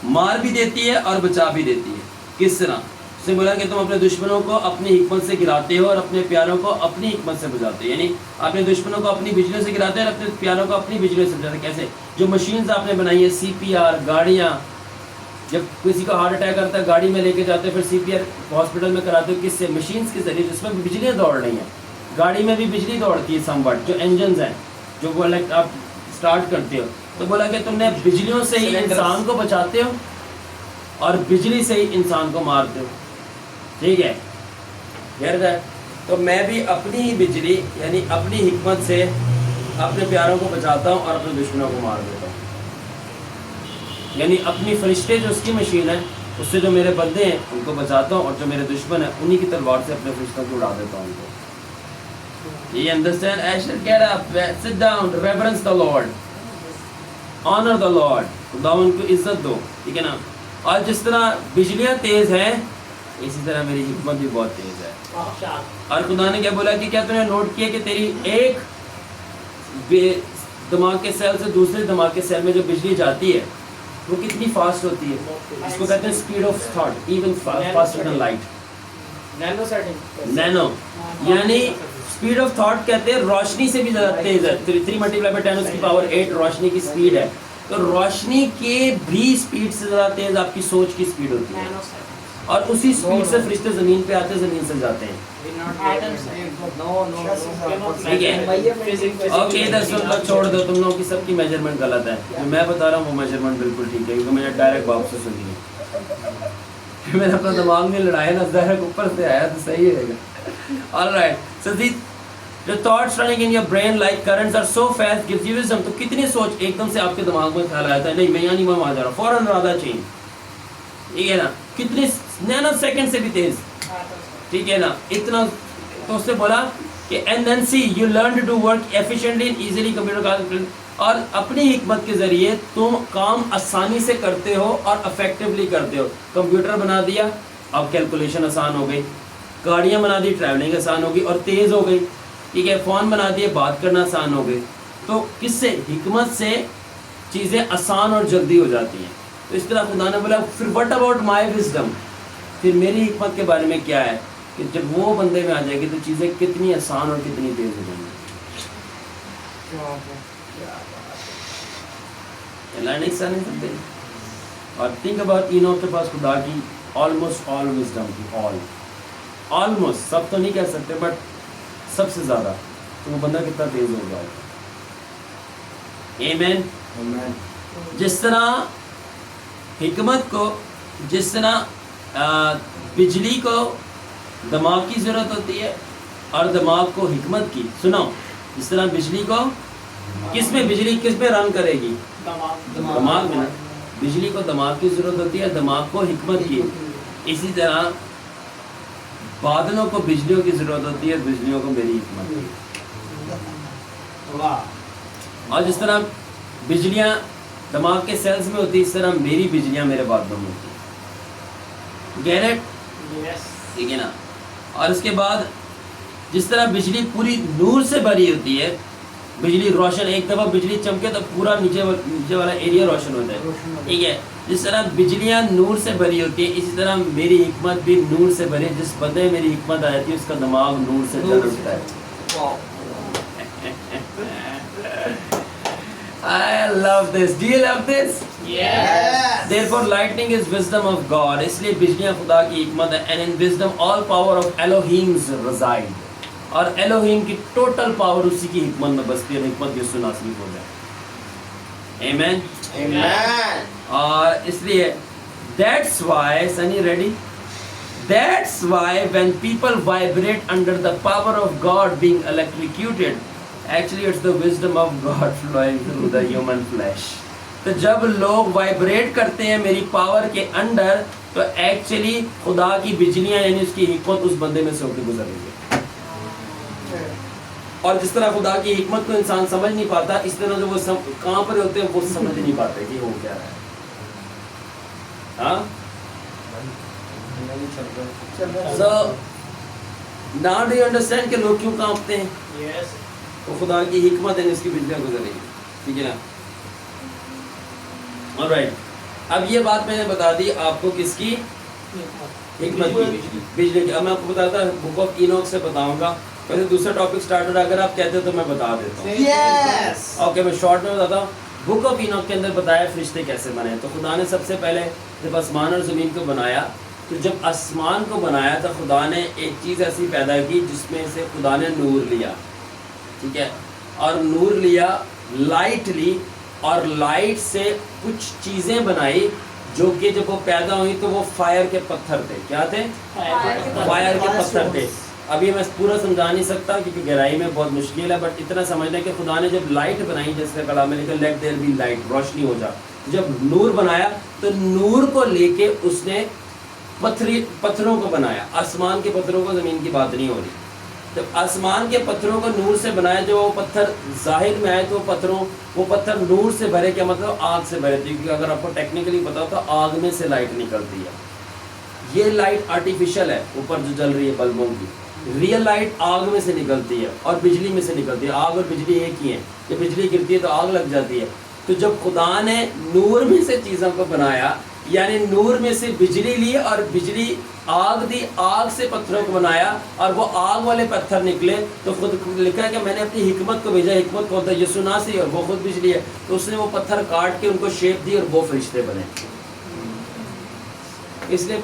مار بھی دیتی ہے اور بچا بھی دیتی ہے. کس طرح؟ اس نے بولا کہ تم اپنے دشمنوں کو اپنی حکمت سے گراتے ہو اور اپنے پیاروں کو اپنی حکمت سے بچاتے ہو. یعنی اپنے دشمنوں کو اپنی بجلیوں سے گراتے ہیں اور اپنے پیاروں کو اپنی بجلیوں سے بچاتے ہیں. کیسے؟ جو مشینز آپ نے بنائی ہیں CPR گاڑیاں جب کسی کا ہارٹ اٹیک کرتا ہے گاڑی میں لے کے جاتے ہیں پھر CPR ہاسپٹل میں کراتے ہو کس سے؟ مشینز کے ذریعے جس میں بجلیاں دوڑ رہی ہیں. گاڑی میں بھی بجلی دوڑتی ہے سم وٹ جو انجنز ہیں جو وہ آپ اسٹارٹ کرتے ہو. تو بولا کہ تم نے بجلیوں سے ہی انسان کو بچاتے ہو اور بجلی سے ہی انسان کو مارتے ہو. ٹھیک ہے. تو میں بھی اپنی ہی بجلی یعنی اپنی حکمت سے اپنے پیاروں کو بچاتا ہوں اور اپنے دشمنوں کو مار دیتا ہوں. یعنی اپنی فرشتے جو اس کی مشین ہے اس سے جو میرے بندے ہیں ان کو بچاتا ہوں اور جو میرے دشمن ہیں انہی کی تلوار سے اپنے فرشتوں کو اڑا دیتا ہوں ان کو. You understand? I should get up, sit down, reverence the Lord, honor the Lord. خداوند کو عزت دو. ٹھیک ہے نا. اور جس طرح بجلیاں تیز ہیں اسی طرح میری حکمت بھی بہت تیز ہے. اور خدا نے کیا بولا کہ کیا تم نے نوٹ کیا کہ تیری ایک دماغ کے سیل سے دوسرے دماغ کے سیل میں جو بجلی جاتی ہے وہ کتنی فاسٹ ہوتی ہے؟ اس کو کہتے ہیں speed of thought even faster than light. Nano یعنی اسپیڈ آف تھاٹ کہتے ہیں روشنی سے بھی زیادہ تیز ہے. 3 × 10 اس کی پاور 8 روشنی کی اسپیڈ ہے. تو روشنی کے بھی اسپیڈ سے زیادہ تیز آپ کی سوچ کی اسپیڈ ہوتی ہے اور اسی اسپیڈ سے فرشتے زمین پہ آتے زمین سے جاتے ہیں. ٹھیک ہے. اوکے ادھر سن کر چھوڑ دو تم لوگوں کی سب کی میجرمنٹ غلط ہے. جو میں بتا رہا ہوں وہ میجرمنٹ بالکل ٹھیک ہے کیونکہ میں نے ڈائریکٹ باپ سے سنی ہے. میں نے اپنا دماغ میں لڑایا نا ڈائریکٹ اوپر سے آیا تو صحیح رہے گا. Alright. So the thoughts running in your brain like currents are so fast gives you wisdom. تو کتنی سوچ ایک دم سے آپ کے دماغ میں خیال آتا ہے نہیں میں یہاں نہیں میں وہاں جا رہا ہوں فوراً ارادہ چینج. ٹھیک ہے نا. کتنی نینو سیکنڈ سے بھی تیز. ٹھیک ہے نا. اتنا تو اس سے بولا کہ and then see you learn to do work efficiently and easily computer اور اپنی حکمت کے ذریعے تم کام آسانی سے کرتے ہو اور افیکٹولی کرتے ہو. کمپیوٹر بنا دیا اب کیلکولیشن آسان ہو گئی. گاڑیاں بنا دی ٹریولنگ آسان ہوگی اور تیز ہو گئی. ٹھیک ہے. فون بنا دیے بات کرنا آسان ہو گئی. تو کس سے؟ حکمت سے چیزیں آسان اور جلدی ہو جاتی ہیں. تو اس طرح خدا نے بولا پھر وٹ اباؤٹ مائی وزڈم پھر میری حکمت کے بارے میں کیا ہے کہ جب وہ بندے میں آ جائے گی تو چیزیں کتنی آسان اور کتنی تیز ہو جائیں گی. اور تھنک اباؤٹ اینوک کے پاس خدا کی آلموسٹ آل وزڈم تھی. آلموسٹ سب تو نہیں کہہ سکتے بٹ سب سے زیادہ. تو وہ بندہ کتنا تیز ہو گیا. آمین. جس طرح حکمت کو جس طرح بجلی کو دماغ کی ضرورت ہوتی ہے اور دماغ کو حکمت کی. سنو جس طرح بجلی کو بجلی کس میں رن کرے گی؟ دماغ میں نا. بجلی کو دماغ کی ضرورت ہوتی ہے دماغ کو حکمت کی. اسی طرح بادلوں کو بجلیوں کی ضرورت ہوتی ہے بجلیوں کو میری حکمت کی. اور جس طرح بجلیاں دماغ کے سیلز میں ہوتی ہے اس طرح میری بجلیاں میرے بادلوں میں ہوتی ہیں. Get it? ٹھیک ہے نا. اور اس کے بعد جس طرح بجلی پوری نور سے بھری ہوتی ہے بجلی روشن ایک دفعہ بجلی چمکے تو پورا نیچے والا ایریا روشن ہوتا ہے. ٹھیک ہے. جس طرح بجلیاں نور سے بھری ہوتی ہے اسی طرح میری حکمت بھی نور سے بھری. جس بندے میری حکمت آئی تھی اس کا دماغ نور سے جل اٹھتا ہے. I love this. Do you love this? Yes. Therefore lightning is wisdom of God. اس لیے بجلیاں خدا کی حکمت ہے. And in wisdom all power of Elohim reside. اور Elohim کی ٹوٹل پاور اسی کی حکمت میں بستی ہے. حکمت یسوع ناصری ہو جائے. Amen. Amen. اور اس لیے that's why, Sunny ready? That's why when people vibrate under the power of God being electrocuted, actually it's the wisdom of God flowing through the human flesh. تو جب لوگ وائبریٹ کرتے ہیں میری پاور کے under تو ایکچولی خدا کی بجلیاں یعنی اس کی حکمت اس بندے میں سے ہو کے گزر رہی ہے. اور جس طرح خدا کی حکمت کو انسان سمجھ نہیں پاتا اس طرح جو وہ کہاں پر ہوتے ہیں وہ سمجھ نہیں پاتے کہ وہ کیا ہے. ہاں So now do you understand کہ لوگ کیوں کانپتے ہیں؟ Yes. وہ خدا کی حکمت ہے اس کی بجلیاں گزر رہی ہیں. ٹھیک ہے نا. Alright. اب یہ بات میں نے بتا دی آپ کو کس کی؟ حکمت کی, بجلی کی. اب میں آپ کو بتاتا بک آف اینوک سے بتاؤں گا. ویسے دوسرا ٹاپک سٹارٹ ہو رہا ہے, اگر آپ کہتے ہو تو میں بتا دیتا ہوں. Yes. اوکے میں شارٹ میں بتاتا ہوں. بک آف اینوک کے اندر بتایا فرشتے کیسے بنے. تو خدا نے سب سے پہلے جب آسمان اور زمین کو بنایا تو جب آسمان کو بنایا تو خدا نے ایک چیز ایسی پیدا کی جس میں سے خدا نے نور لیا. ٹھیک ہے, اور نور لیا, لائٹ لی, اور لائٹ سے کچھ چیزیں بنائی جو کہ جب وہ پیدا ہوئی تو وہ فائر کے پتھر تھے. کیا تھے؟ فائر کے پتھر تھے. ابھی میں پورا سمجھا نہیں سکتا کیونکہ گہرائی میں بہت مشکل ہے, بٹ اتنا سمجھنا کہ خدا نے جب لائٹ بنائی جیسے کلام میں لکھا لیٹ دیر بی لائٹ, روشنی ہو جا. جب نور بنایا تو نور کو لے کے اس نے پتھروں کو بنایا. آسمان کے پتھروں کو, زمین کی بات نہیں ہو رہی. جب آسمان کے پتھروں کو نور سے بنایا, جو وہ پتھر ظاہر میں آئے تو وہ پتھر نور سے بھرے. کیا مطلب؟ آگ سے بھرے تھے, کیونکہ اگر آپ کو ٹیکنیکلی پتا ہو تو آگ میں سے لائٹ نکلتی ہے. یہ لائٹ آرٹیفیشل ہے اوپر جو جل رہی ہے بلبوں کی. ریئل لائٹ آگ میں سے نکلتی ہے اور بجلی میں سے نکلتی ہے. آگ اور بجلی ایک ہی ہیں. جب بجلی گرتی ہے تو آگ لگ جاتی ہے. تو جب خدا نے نور میں سے چیزوں کو بنایا, یعنی نور میں سے بجلی لی اور بجلی آگ دی, آگ سے پتھروں کو بنایا اور وہ آگ والے پتھر نکلے, تو خود لکھا ہے کہ میں نے اپنی حکمت کو بھیجا. حکمت کون تھا؟ یسوع ناصری, اور وہ خود بجلی ہے. تو اس نے وہ پتھر کاٹ کے ان کو شیپ دی اور وہ فرشتے بنے. اس لیے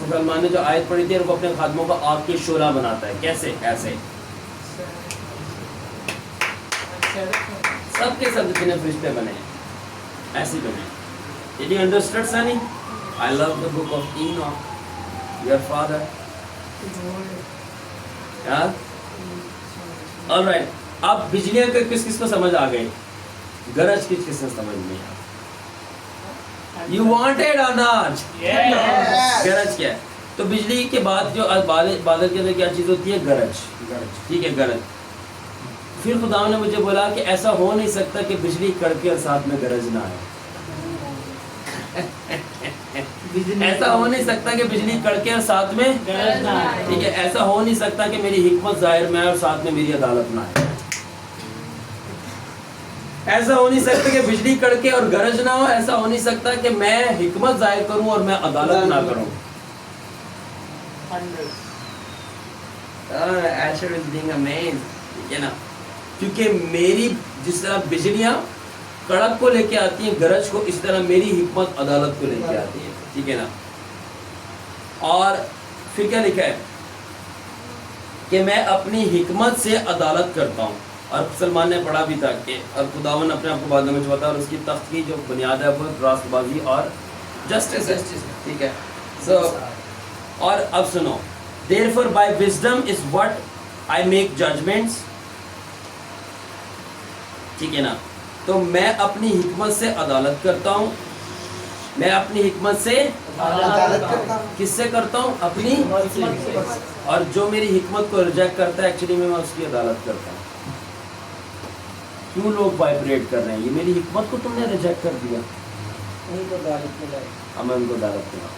سلمان نے جو آیت پڑھی تھی اور وہ اپنے خادموں کو آگ کی شعلہ بناتا ہے. کیسے؟ ایسے سب کے سب جتنے فرشتے بنے ایسے بنے. Did you understand, Sunny? I love the book of Enoch. Your father. Yeah? All right. اب بجلیاں کس کس کو سمجھ آ گئی؟ گرج کس کس نے سمجھ نہیں آ؟ You wanted or not? Yes. گرج کیا ہے؟ تو بجلی کے بعد جو بادل کے اندر کیا چیز ہوتی ہے؟ گرج. ٹھیک ہے, گرج. پھر خدا نے مجھے بولا کہ ایسا ہو نہیں سکتا کہ بجلی کڑکے اور ساتھ میں گرج نہ آئے. ایسا ہو نہیں سکتا کہ بجلی کڑکے اور ساتھ میں, ٹھیک ہے, ایسا ہو نہیں سکتا کہ میری حکمت ظاہر میں آئے اور ساتھ میں میری عدالت نہ آئے. ایسا ہو نہیں سکتا کہ بجلی کڑکے اور گرج نہ ہو. ایسا ہو نہیں سکتا کہ میں حکمت ظاہر کروں اور میں عدالت نہ کروں. Asher is being amazed, ٹھیک ہے نا, کیونکہ میری جس طرح بجلیاں کڑک کو لے کے آتی ہیں گرج کو, اس طرح میری حکمت عدالت کو لے کے آتی ہے. ٹھیک ہے نا. اور پھر کیا لکھا ہے کہ میں اپنی حکمت سے عدالت کرتا ہوں. اور سلمان نے پڑھا بھی تھا کہ اور خداوند اپنے آپ کو بعد میں چھپاتا ہے, اور اس کی تخت کی جو بنیاد ہے وہ راست بازی اور جسٹس ہے. ٹھیک ہے. سو اور اب سنو, therefore by wisdom is what I make judgments. ٹھیک ہے نا. تو میں اپنی حکمت سے عدالت کرتا ہوں. میں اپنی حکمت سے عدالت کرتا ہوں. کس سے کرتا ہوں؟ اپنی. اور جو میری حکمت کو ریجیکٹ کرتا ہے ایکچولی میں اس کی عدالت کرتا ہوں. کیوں لوگ وائبریٹ کر رہے ہیں؟ یہ میری حکمت کو تم نے ریجیکٹ کر دیا. اب میں ان کو عدالت کرتا ہوں.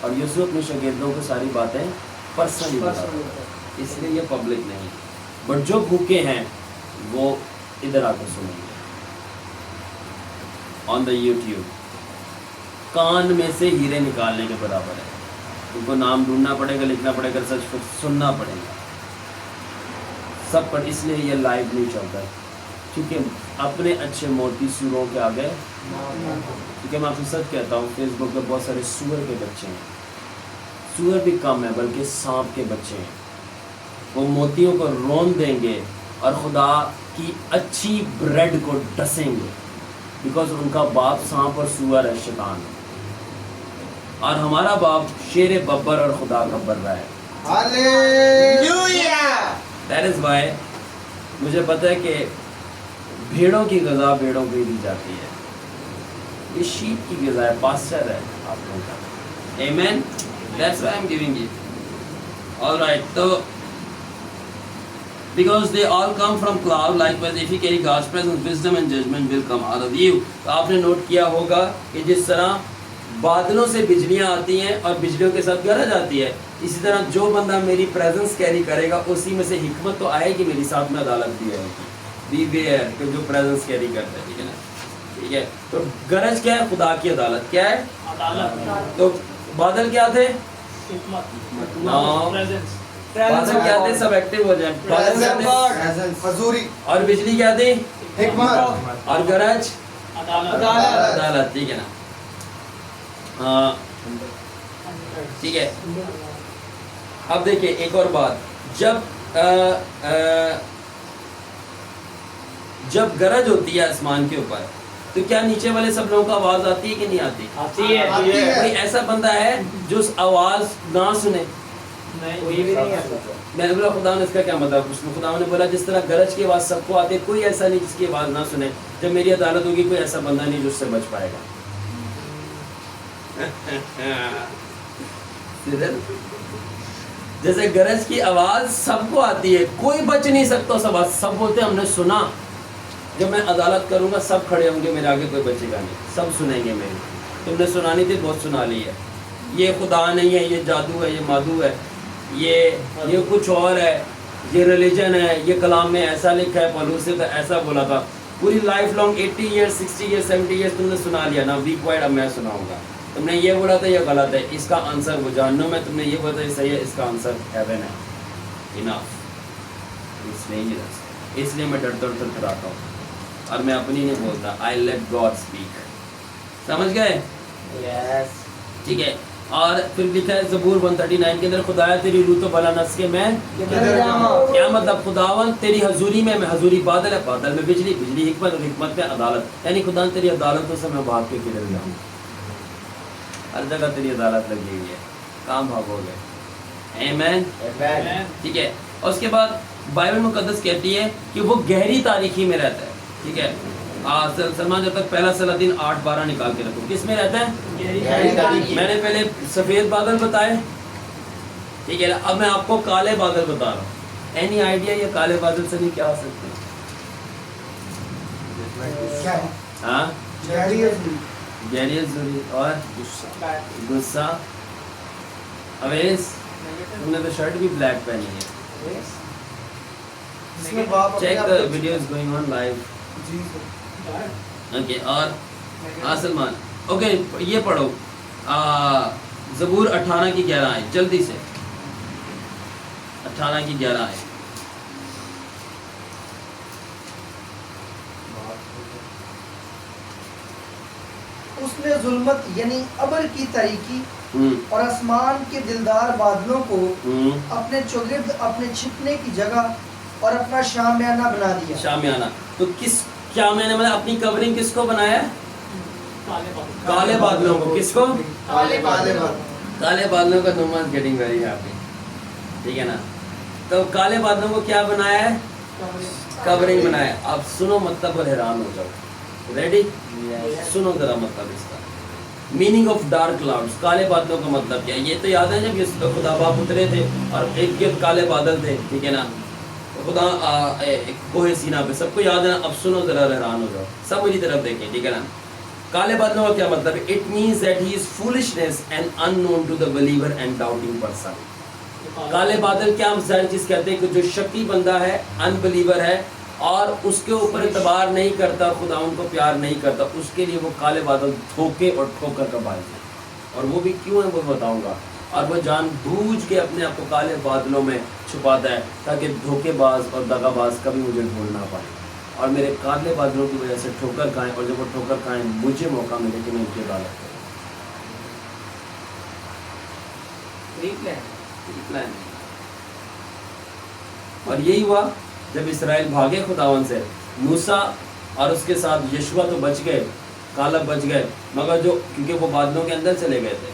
اور یسوع اپنے شاگردوں کو ساری باتیں پرسنلی بتاتا ہے, اس لیے یہ پبلک نہیں. بٹ جو بھوکے ہیں وہ ادھر آ کے سنیں گے آن دا یوٹیوب. کان میں سے ہیرے نکالنے کے برابر ہے. ان کو نام ڈھونڈنا پڑے گا, لکھنا پڑے گا, سچ سننا پڑے گا سب پر. اس لیے یہ لائیو نہیں چلتا ہے. کیونکہ اپنے اچھے موتی سوروں کے آگے، کیونکہ میں آپ کو سچ کہتا ہوں فیس بک پہ بہت سارے سور کے بچے ہیں، سور بھی کم ہے بلکہ سانپ کے بچے ہیں، وہ موتیوں کو رون دیں گے اور خدا کی اچھی بریڈ کو ڈسیں گے، بیکاز ان کا باپ سانپ اور سور ہے، شیطان ہے، اور ہمارا باپ شیر ببر اور خدا کا برا ہے۔ Hallelujah. دیٹ از وائی مجھے پتہ ہے کہ بھیڑوں کی غذا بھیڑوں کو ہی دی جاتی ہے، یہ شیپ کی غذا ہے، پاسچر ہے آپ لوگوں کا۔ آمین، that's why I am giving it. All right, تو because they all come from cloud, likewise if you carry God's presence, wisdom and judgment will come out of you۔ تو آپ نے نوٹ کیا ہوگا کہ جس طرح بادلوں سے بجلیاں آتی ہیں اور بجلیوں کے ساتھ گرج آتی ہے، اسی طرح جو بندہ میری پریزنس کیری کرے گا اسی میں سے حکمت تو آئے گی، میری ساتھ میں عدالت بھی آئے گی۔ بی ویئر کہ جو پریزنس کیری کرتا ہے، ٹھیک ہے نا، ٹھیک ہے۔ تو گرج کیا ہے؟ خدا کی عدالت۔ کیا ہے؟ عدالت۔ تو بادل کیا تھے؟ بادل کیا تھے؟ سب ایکٹیو ہو جائیں۔ بادل کیا تھے؟ حضوری اور بجلی کیا تھی؟ حکمت اور گرج عدالت، ٹھیک ہے نا۔ ہاں ٹھیک ہے۔ اب دیکھیں ایک اور بات، جب گرج ہوتی ہے آسمان کے اوپر تو کیا نیچے والے سب لوگوں کو آواز آتی ہے کہ نہیں آتی؟ آتی ہے۔ کوئی ایسا بندہ ہے جو اس آواز نہ سنے؟ کوئی بھی نہیں آتا۔ میں نے بولا خدا نے اس کا کیا مطلب؟ خدا نے بولا جس طرح گرج کی آواز سب کو آتی ہے، کوئی ایسا نہیں جس کی آواز نہ سنے۔ جب میری عدالت ہوگی کوئی ایسا بندہ نہیں جو اس سے بچ پائے گا۔ جیسے گرج کی آواز سب کو آتی ہے، کوئی بچ نہیں سکتا، سب بولتے ہم نے سنا۔ جب میں عدالت کروں گا سب کھڑے ہوں گے میرے آگے، کوئی بچے گا نہیں، سب سنیں گے میری۔ تم نے سنانی تھی، بہت سنا لی ہے، یہ خدا نہیں ہے، یہ جادو ہے، یہ مادو ہے، یہ کچھ اور ہے، یہ ریلیجن ہے، یہ کلام میں ایسا لکھا ہے، پولوس نے ایسا بولا تھا۔ پوری life long 80 years 60 years 70 years تم نے سنا لیا نا، بی کوائٹ، اب میں سناؤں گا۔ تم نے یہ بولا تھا یہ غلط ہے، اس کا آنسر وہ جہنم ہے، تم نے یہ بولا تھا یہ صحیح ہے، اس کا آنسر ہیون ہے۔ انف، اس لیے میں ڈرتا تھراتا ہوں اور میں اپنی نہیں بولتا، آئی لیٹ گاڈ اسپیک۔ سمجھ گئے؟ یس، ٹھیک ہے۔ اور پھر لکھا ہے زبور 139 کے اندر، خدایا تیری روح تو بلا نس کے میں کیا مطلب؟ خداون تیری حضوری میں حضوری بادل ہے، بادل میں بجلی، بجلی حکمت، اور حکمت میں عدالت، یعنی خدا تیری عدالتوں سے میں بھاگ کے کدھر جاؤں؟ ہر جگہ تیری عدالت لگی ہوئی ہے، کام بھاگو گے۔ آمین، ٹھیک ہے۔ اور اس کے بعد بائبل مقدس کہتی ہے کہ وہ گہری تاریکی میں رہتا ہے، ٹھیک ہے۔ سلمان جب تک پہلا سلاطین 8:12 نکال کے رکھو، کس میں رہتا ہے؟ گہری تاریکی۔ میں نے پہلے سفید بادل بتائے، ٹھیک ہے، اب میں آپ کو کالے بادل بتا رہا ہوں۔ اینی آئیڈیا یہ کالے بادل سے نہیں کیا ہو سکتے؟ ہاں، گہری ضروری اور غصہ۔ اویس تم نے تو شرٹ بھی بلیک پہنی ہے، check the video is going on live. Okay, اور سلمان، اوکے یہ پڑھو زبور 18 کی 11 آئے، جلدی سے 18 کی 11 آئے۔ اس نے ظلمت یعنی ابر کی تاریکی اور آسمان کے دلدار بادلوں کو اپنے چوگرد اپنے چھپنے کی جگہ اور اپنا شامیانہ بنا دیا۔ شامیانہ تو کس کیا میں نے اپنی کورنگ کس کو بنایا ہے؟ کالے بادلوں کو۔ کس کو؟ کالے بادل۔ کالے بادلوں کا نعمان گیٹنگ ویری ہیپی، ٹھیک ہے نا۔ تو کالے بادلوں کو کیا بنایا ہے؟ کورنگ بنایا ہے۔ اب سنو مطلب اور حیران ہو جاؤ، ریڈی؟ سنو ذرا مطلب اس کا، میننگ آف ڈارک کلاؤڈز۔ کالے بادلوں کا مطلب کیا ہے؟ یہ تو یاد ہے جب خدا باپ اترے تھے اور ایک گرد کالے بادل تھے، ٹھیک ہے نا، خدا کوہ سینا پہ، سب کو یاد ہے نا۔ اب سنو ذرا حیران ہو جاؤ، سب میری طرف دیکھیں، ٹھیک ہے نا۔ کالے بادلوں کا کیا مطلب ہے؟ It means that he is foolishness and unknown to the believer and doubting person. کالے بادل کیا ہم ظاہر چیز کہتے ہیں کہ جو شکی بندہ ہے، ان بلیور ہے اور اس کے اوپر اعتبار نہیں کرتا، خدا ان کو پیار نہیں کرتا، اس کے لیے وہ کالے بادل دھوکے اور ٹھوکر کا باعث ہے۔ اور وہ بھی کیوں ہے وہ بتاؤں گا۔ اور وہ جان بوجھ کے اپنے آپ کو کالے بادلوں میں چھپاتا ہے تاکہ دھوکے باز اور دغا باز کبھی مجھے ڈھونڈ نہ پائے۔ اور میرے کالے بادلوں کی وجہ سے ٹھوکر کھائیں, اور جب وہ ٹھوکر کھائیں مجھے موقع ملے کہ میں ان کی عدالت کروں. اور یہی ہوا جب اسرائیل بھاگے خداون سے. موسیٰ اور اس کے ساتھ یشوع تو بچ گئے, کالب بچ گئے, مگر جو کیونکہ وہ بادلوں کے اندر چلے گئے تھے,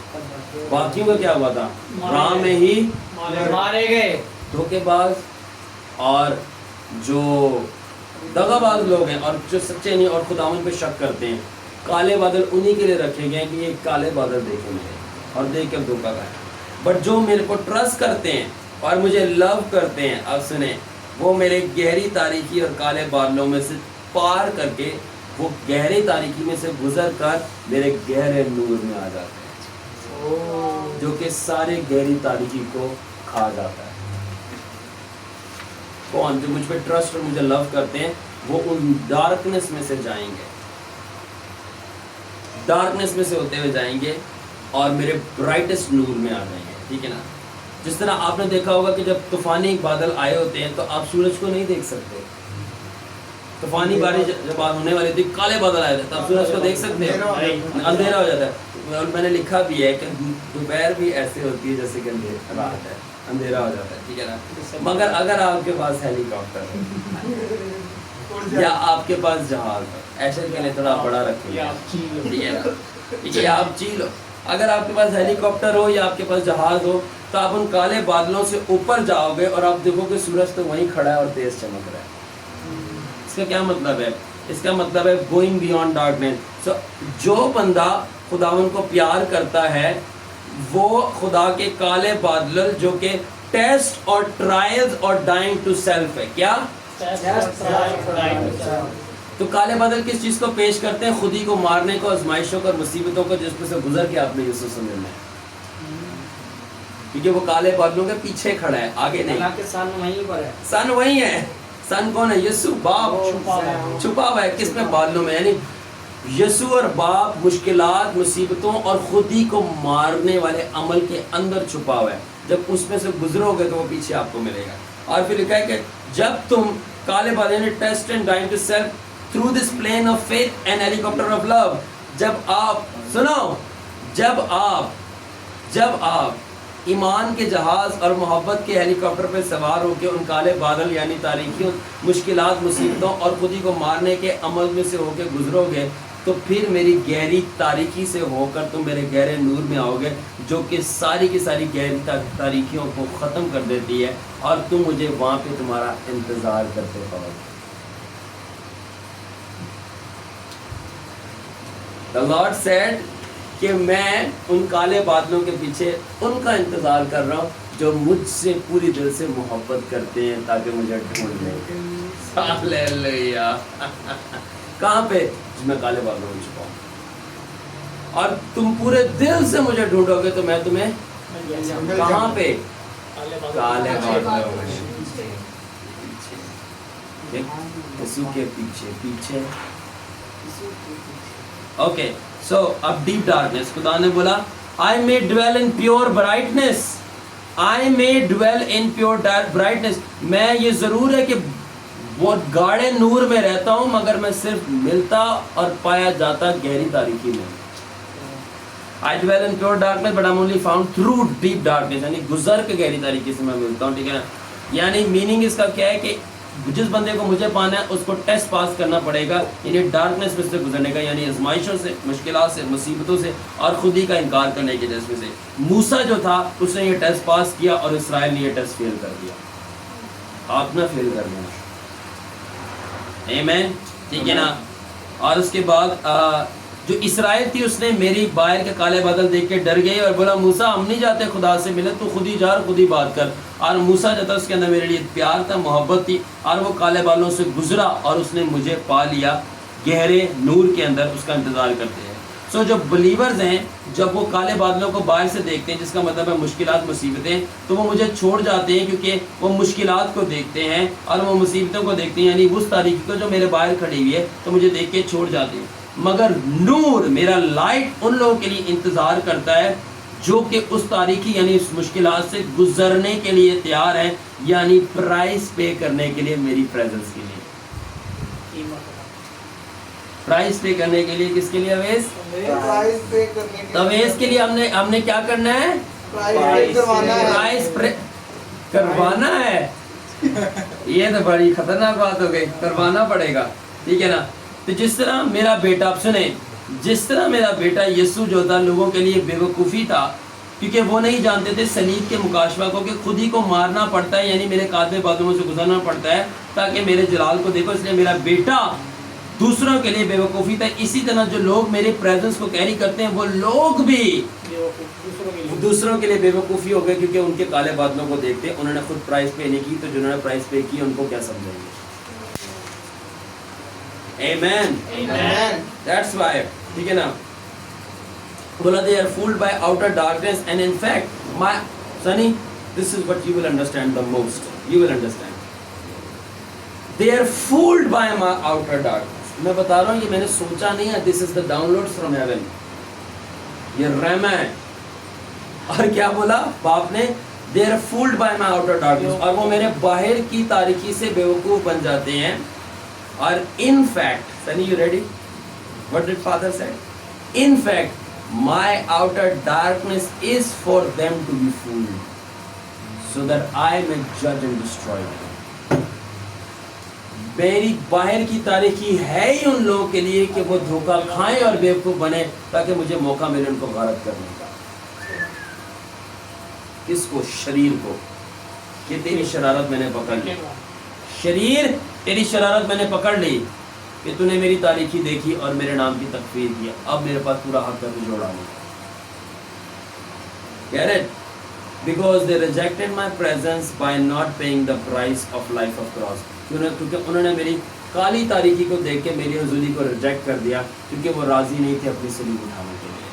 باقیوں کا کیا ہوا تھا؟ راہ میں ہی مارے گئے. دھوکے باز اور جو دغا باز لوگ ہیں اور جو سچے نہیں اور خداون پہ شک کرتے ہیں, کالے بادل انہی کے لیے رکھے گئے کہ یہ کالے بادل دیکھیں گے اور دیکھ کر دھوکا کھائیں. بٹ جو میرے کو ٹرسٹ کرتے ہیں اور مجھے لو کرتے ہیں, اب سنیں, وہ میرے گہری تاریکی اور کالے بادلوں میں سے پار کر کے, وہ گہری تاریکی میں سے گزر کر میرے گہرے نور میں آ جاتے ہیں, جو کہ سارے گہری تاریکی کو کھا جاتا ہے. کون؟ جو مجھ پہ ٹرسٹ اور مجھے لو کرتے ہیں, وہ ان ڈارکنس میں سے جائیں گے, ڈارکنس میں سے ہوتے ہوئے جائیں گے اور میرے برائٹسٹ نور میں آ جائیں گے. ٹھیک ہے نا؟ جس طرح آپ نے دیکھا ہوگا کہ جب طوفانی بادل آئے ہوتے ہیں تو آپ سورج کو نہیں دیکھ سکتے. طوفانی بارش جب ہونے والی تھی, کالے بادل آئے تھے, تو آپ سورج کو دیکھ سکتے ہیں, اندھیرا ہو جاتا ہے. اور میں نے لکھا بھی ہے کہ دوپہر بھی ایسے ہوتی ہے جیسے کہ رات ہے, اندھیرا ہو جاتا ہے. ٹھیک ہے نا؟ مگر اگر آپ کے پاس ہیلی کاپٹر ہے یا آپ کے پاس جہاز ہے, ایشر کے لیے تھوڑا بڑا رکھیں, ٹھیک ہے نا, یہ آپ چیل ہو, اگر آپ کے پاس ہیلی کاپٹر ہو یا آپ کے پاس جہاز ہو, تو آپ ان کالے بادلوں سے اوپر جاؤ گے اور آپ دیکھو کہ سورج تو وہیں کھڑا ہے اور تیز چمک رہا ہے. اس کا کیا مطلب ہے؟ اس کا مطلب ہے گوئنگ بیونڈ ڈارکنس. سو جو بندہ خداون کو پیار کرتا ہے وہ خدا کے کالے بادل جو کہ ٹیسٹ اور ٹرائلز اور ڈائنگ ٹو سیلف ہے. کیا؟ تو کالے بادل کس چیز کو پیش کرتے ہیں؟ خودی کو مارنے کو, آزمائشوں کو اور مصیبتوں کو جس میں سے گزر کے آپ نے یوسف سے ملنا ہے, کیونکہ وہ کالے بادلوں کے پیچھے کھڑا ہے, آگے نہیں. سن وہیں پر ہے, سن وہی ہے. سن کون ہے؟ یسوع باپ چھپا ہوا ہے. کس میں؟ بادلوں میں. یعنی یسوع اور باپ مشکلات, مصیبتوں اور خودی کو مارنے والے عمل کے اندر چھپا ہوا ہے. جب اس میں سے گزرو گے تو وہ پیچھے آپ کو ملے گا. اور پھر لکھا ہے کہ جب تم کالے بادل test and dying to self through this plane of faith and helicopter of love, جب آپ سنو, جب آپ ایمان کے جہاز اور محبت کے ہیلی کاپٹر پہ سوار ہو کے ان کالے بادل یعنی تاریکیوں, مشکلات, مصیبتوں اور خودی کو مارنے کے عمل میں سے ہو کے گزرو گے, تو پھر میری گہری تاریکی سے ہو کر تم میرے گہرے نور میں آؤ گے, جو کہ ساری کی ساری گہری تاریکیوں کو ختم کر دیتی ہے, اور تم مجھے وہاں پہ تمہارا انتظار کرتے پاؤ گے. The Lord said کہ میں ان کالے بادلوں کے پیچھے ان کا انتظار کر رہا ہوں جو مجھ سے پوری دل سے محبت کرتے ہیں تاکہ مجھے ڈھونڈ لیں. ہاللیلویا. کہاں پہ؟ میں کالے بادلوں میں چھپا ہوں, اور تم پورے دل سے مجھے ڈھونڈو گے تو میں تمہیں کہاں پہ؟ کالے بادلوں میں یسوع کے پیچھے. اوکے, سو اب ڈیپ ڈارکنس, خدا نے بولا I may dwell in pure brightness, I may dwell in pure brightness. میں یہ ضرور ہے کہ بہت گاڑے نور میں رہتا ہوں, مگر میں صرف ملتا اور پایا جاتا گہری تاریکی میں. I dwell in pure darkness but I'm only found through deep darkness, یعنی گزر کے گہری تاریکی سے میں ملتا ہوں. ٹھیک ہے نا؟ یعنی میننگ اس کا کیا ہے کہ جس بندے کو مجھے پانا ہے اس کو ٹیسٹ پاس کرنا پڑے گا, یعنی ڈارکنس میں سے گزرنے کا, یعنی آزمائشوں سے, مشکلات سے, مصیبتوں سے اور خودی کا انکار کرنے کے جذبے سے. موسیٰ جو تھا اس نے یہ ٹیسٹ پاس کیا اور اسرائیل نے یہ ٹیسٹ فیل کر دیا. آپ نہ فیل کر دینا. آمین. ٹھیک ہے نا؟ اور اس کے بعد جو اسرائیل تھی اس نے میری باہر کے کالے بادل دیکھ کے ڈر گئی اور بولا موسیٰ ہم نہیں جاتے خدا سے ملے, تو خود ہی جا اور خود ہی بات کر. اور موسیٰ جو تھا اس کے اندر میرے لیے پیار تھا, محبت تھی, اور وہ کالے بادلوں سے گزرا اور اس نے مجھے پا لیا گہرے نور کے اندر. اس کا انتظار کرتے ہیں. سو جو بلیورز ہیں جب وہ کالے بادلوں کو باہر سے دیکھتے ہیں, جس کا مطلب ہے مشکلات, مصیبتیں, تو وہ مجھے چھوڑ جاتے ہیں, کیونکہ وہ مشکلات کو دیکھتے ہیں اور وہ مصیبتوں کو دیکھتے ہیں, یعنی اس تاریکی کو جو میرے باہر کھڑی ہوئی ہے, تو مجھے دیکھ کے چھوڑ جاتے ہیں. مگر نور, میرا لائٹ ان لوگوں کے لیے انتظار کرتا ہے جو کہ اس تاریکی یعنی اس مشکلات سے گزرنے کے لیے تیار ہیں, یعنی پرائز پے کرنے کے لیے میری پریزنس کے لیے. پرائز پے کرنے کے لیے کس کے لیے اویس؟ پرائز پے کرنے کے اویس کے لیے ہم نے کیا کرنا ہے؟ پرائز کروانا ہے. یہ تو بڑی خطرناک بات ہو گئی، کروانا پڑے گا، ٹھیک ہے نا. تو جس طرح میرا بیٹا، آپ سنیں، جس طرح میرا بیٹا یسوع جو تھا لوگوں کے لیے بے وقوفی تھا، کیونکہ وہ نہیں جانتے تھے صلیب کے مکاشفہ کو، کہ خود ہی کو مارنا پڑتا ہے، یعنی میرے قاتل بادلوں سے گزرنا پڑتا ہے تاکہ میرے جلال کو دیکھو. اس لیے میرا بیٹا دوسروں کے لیے بے وقوفی تھا. اسی طرح جو لوگ میرے پریزنس کو کیری کرتے ہیں وہ لوگ بھی دوسروں کے لیے بے وقوفی ہو گئے، کیونکہ ان کے کالے بادلوں کو دیکھتے ہیں. انہوں نے خود پرائز پے نہیں کی، تو جنہوں نے پرائز پے کی ان کو کیا سمجھیں گے؟ Amen. That's why, ٹھیک ہے نا. بولا they are fooled by outer darkness and in fact my Sunny, this is what you will understand the most. You will understand. They are fooled by my outer darkness. میں بتا رہا ہوں، یہ میں نے سوچا نہیں ہے. This is the downloads from heaven. یہ رحمہ ہے. اور کیا بولا باپ نے؟ They are fooled by my outer darkness. اور وہ میرے باہر کی تاریکی سے بیوقوف بن جاتے ہیں. اور in fact, Sunny, you ready? What did Father say? In fact, my outer darkness is for them to be fooled, so that I may judge and destroy them. میری باہر کی تاریکی ہے ہی ان لوگوں کے لیے کہ وہ دھوکہ کھائیں اور بیوقوف بنے، تاکہ مجھے موقع ملے ان کو غارت کرنے کا. کس کو؟ شریر کو. کہ تیری شرارت میں نے پکڑ لی. شریر، تیری شرارت میں نے پکڑ لی کہ تو نے میری تاریکی دیکھی اور میرے نام کی تکفیر کیا. اب میرے پاس پورا حق ہے تجھے اڑانے کا. Get it? Because they rejected my presence by not paying the price of life of cross. کیونکہ انہوں نے میری کالی تاریکی کو دیکھ کے میری حضوری کو ریجیکٹ کر دیا، کیونکہ وہ راضی نہیں تھے اپنی صلیب اٹھانے کے لیے.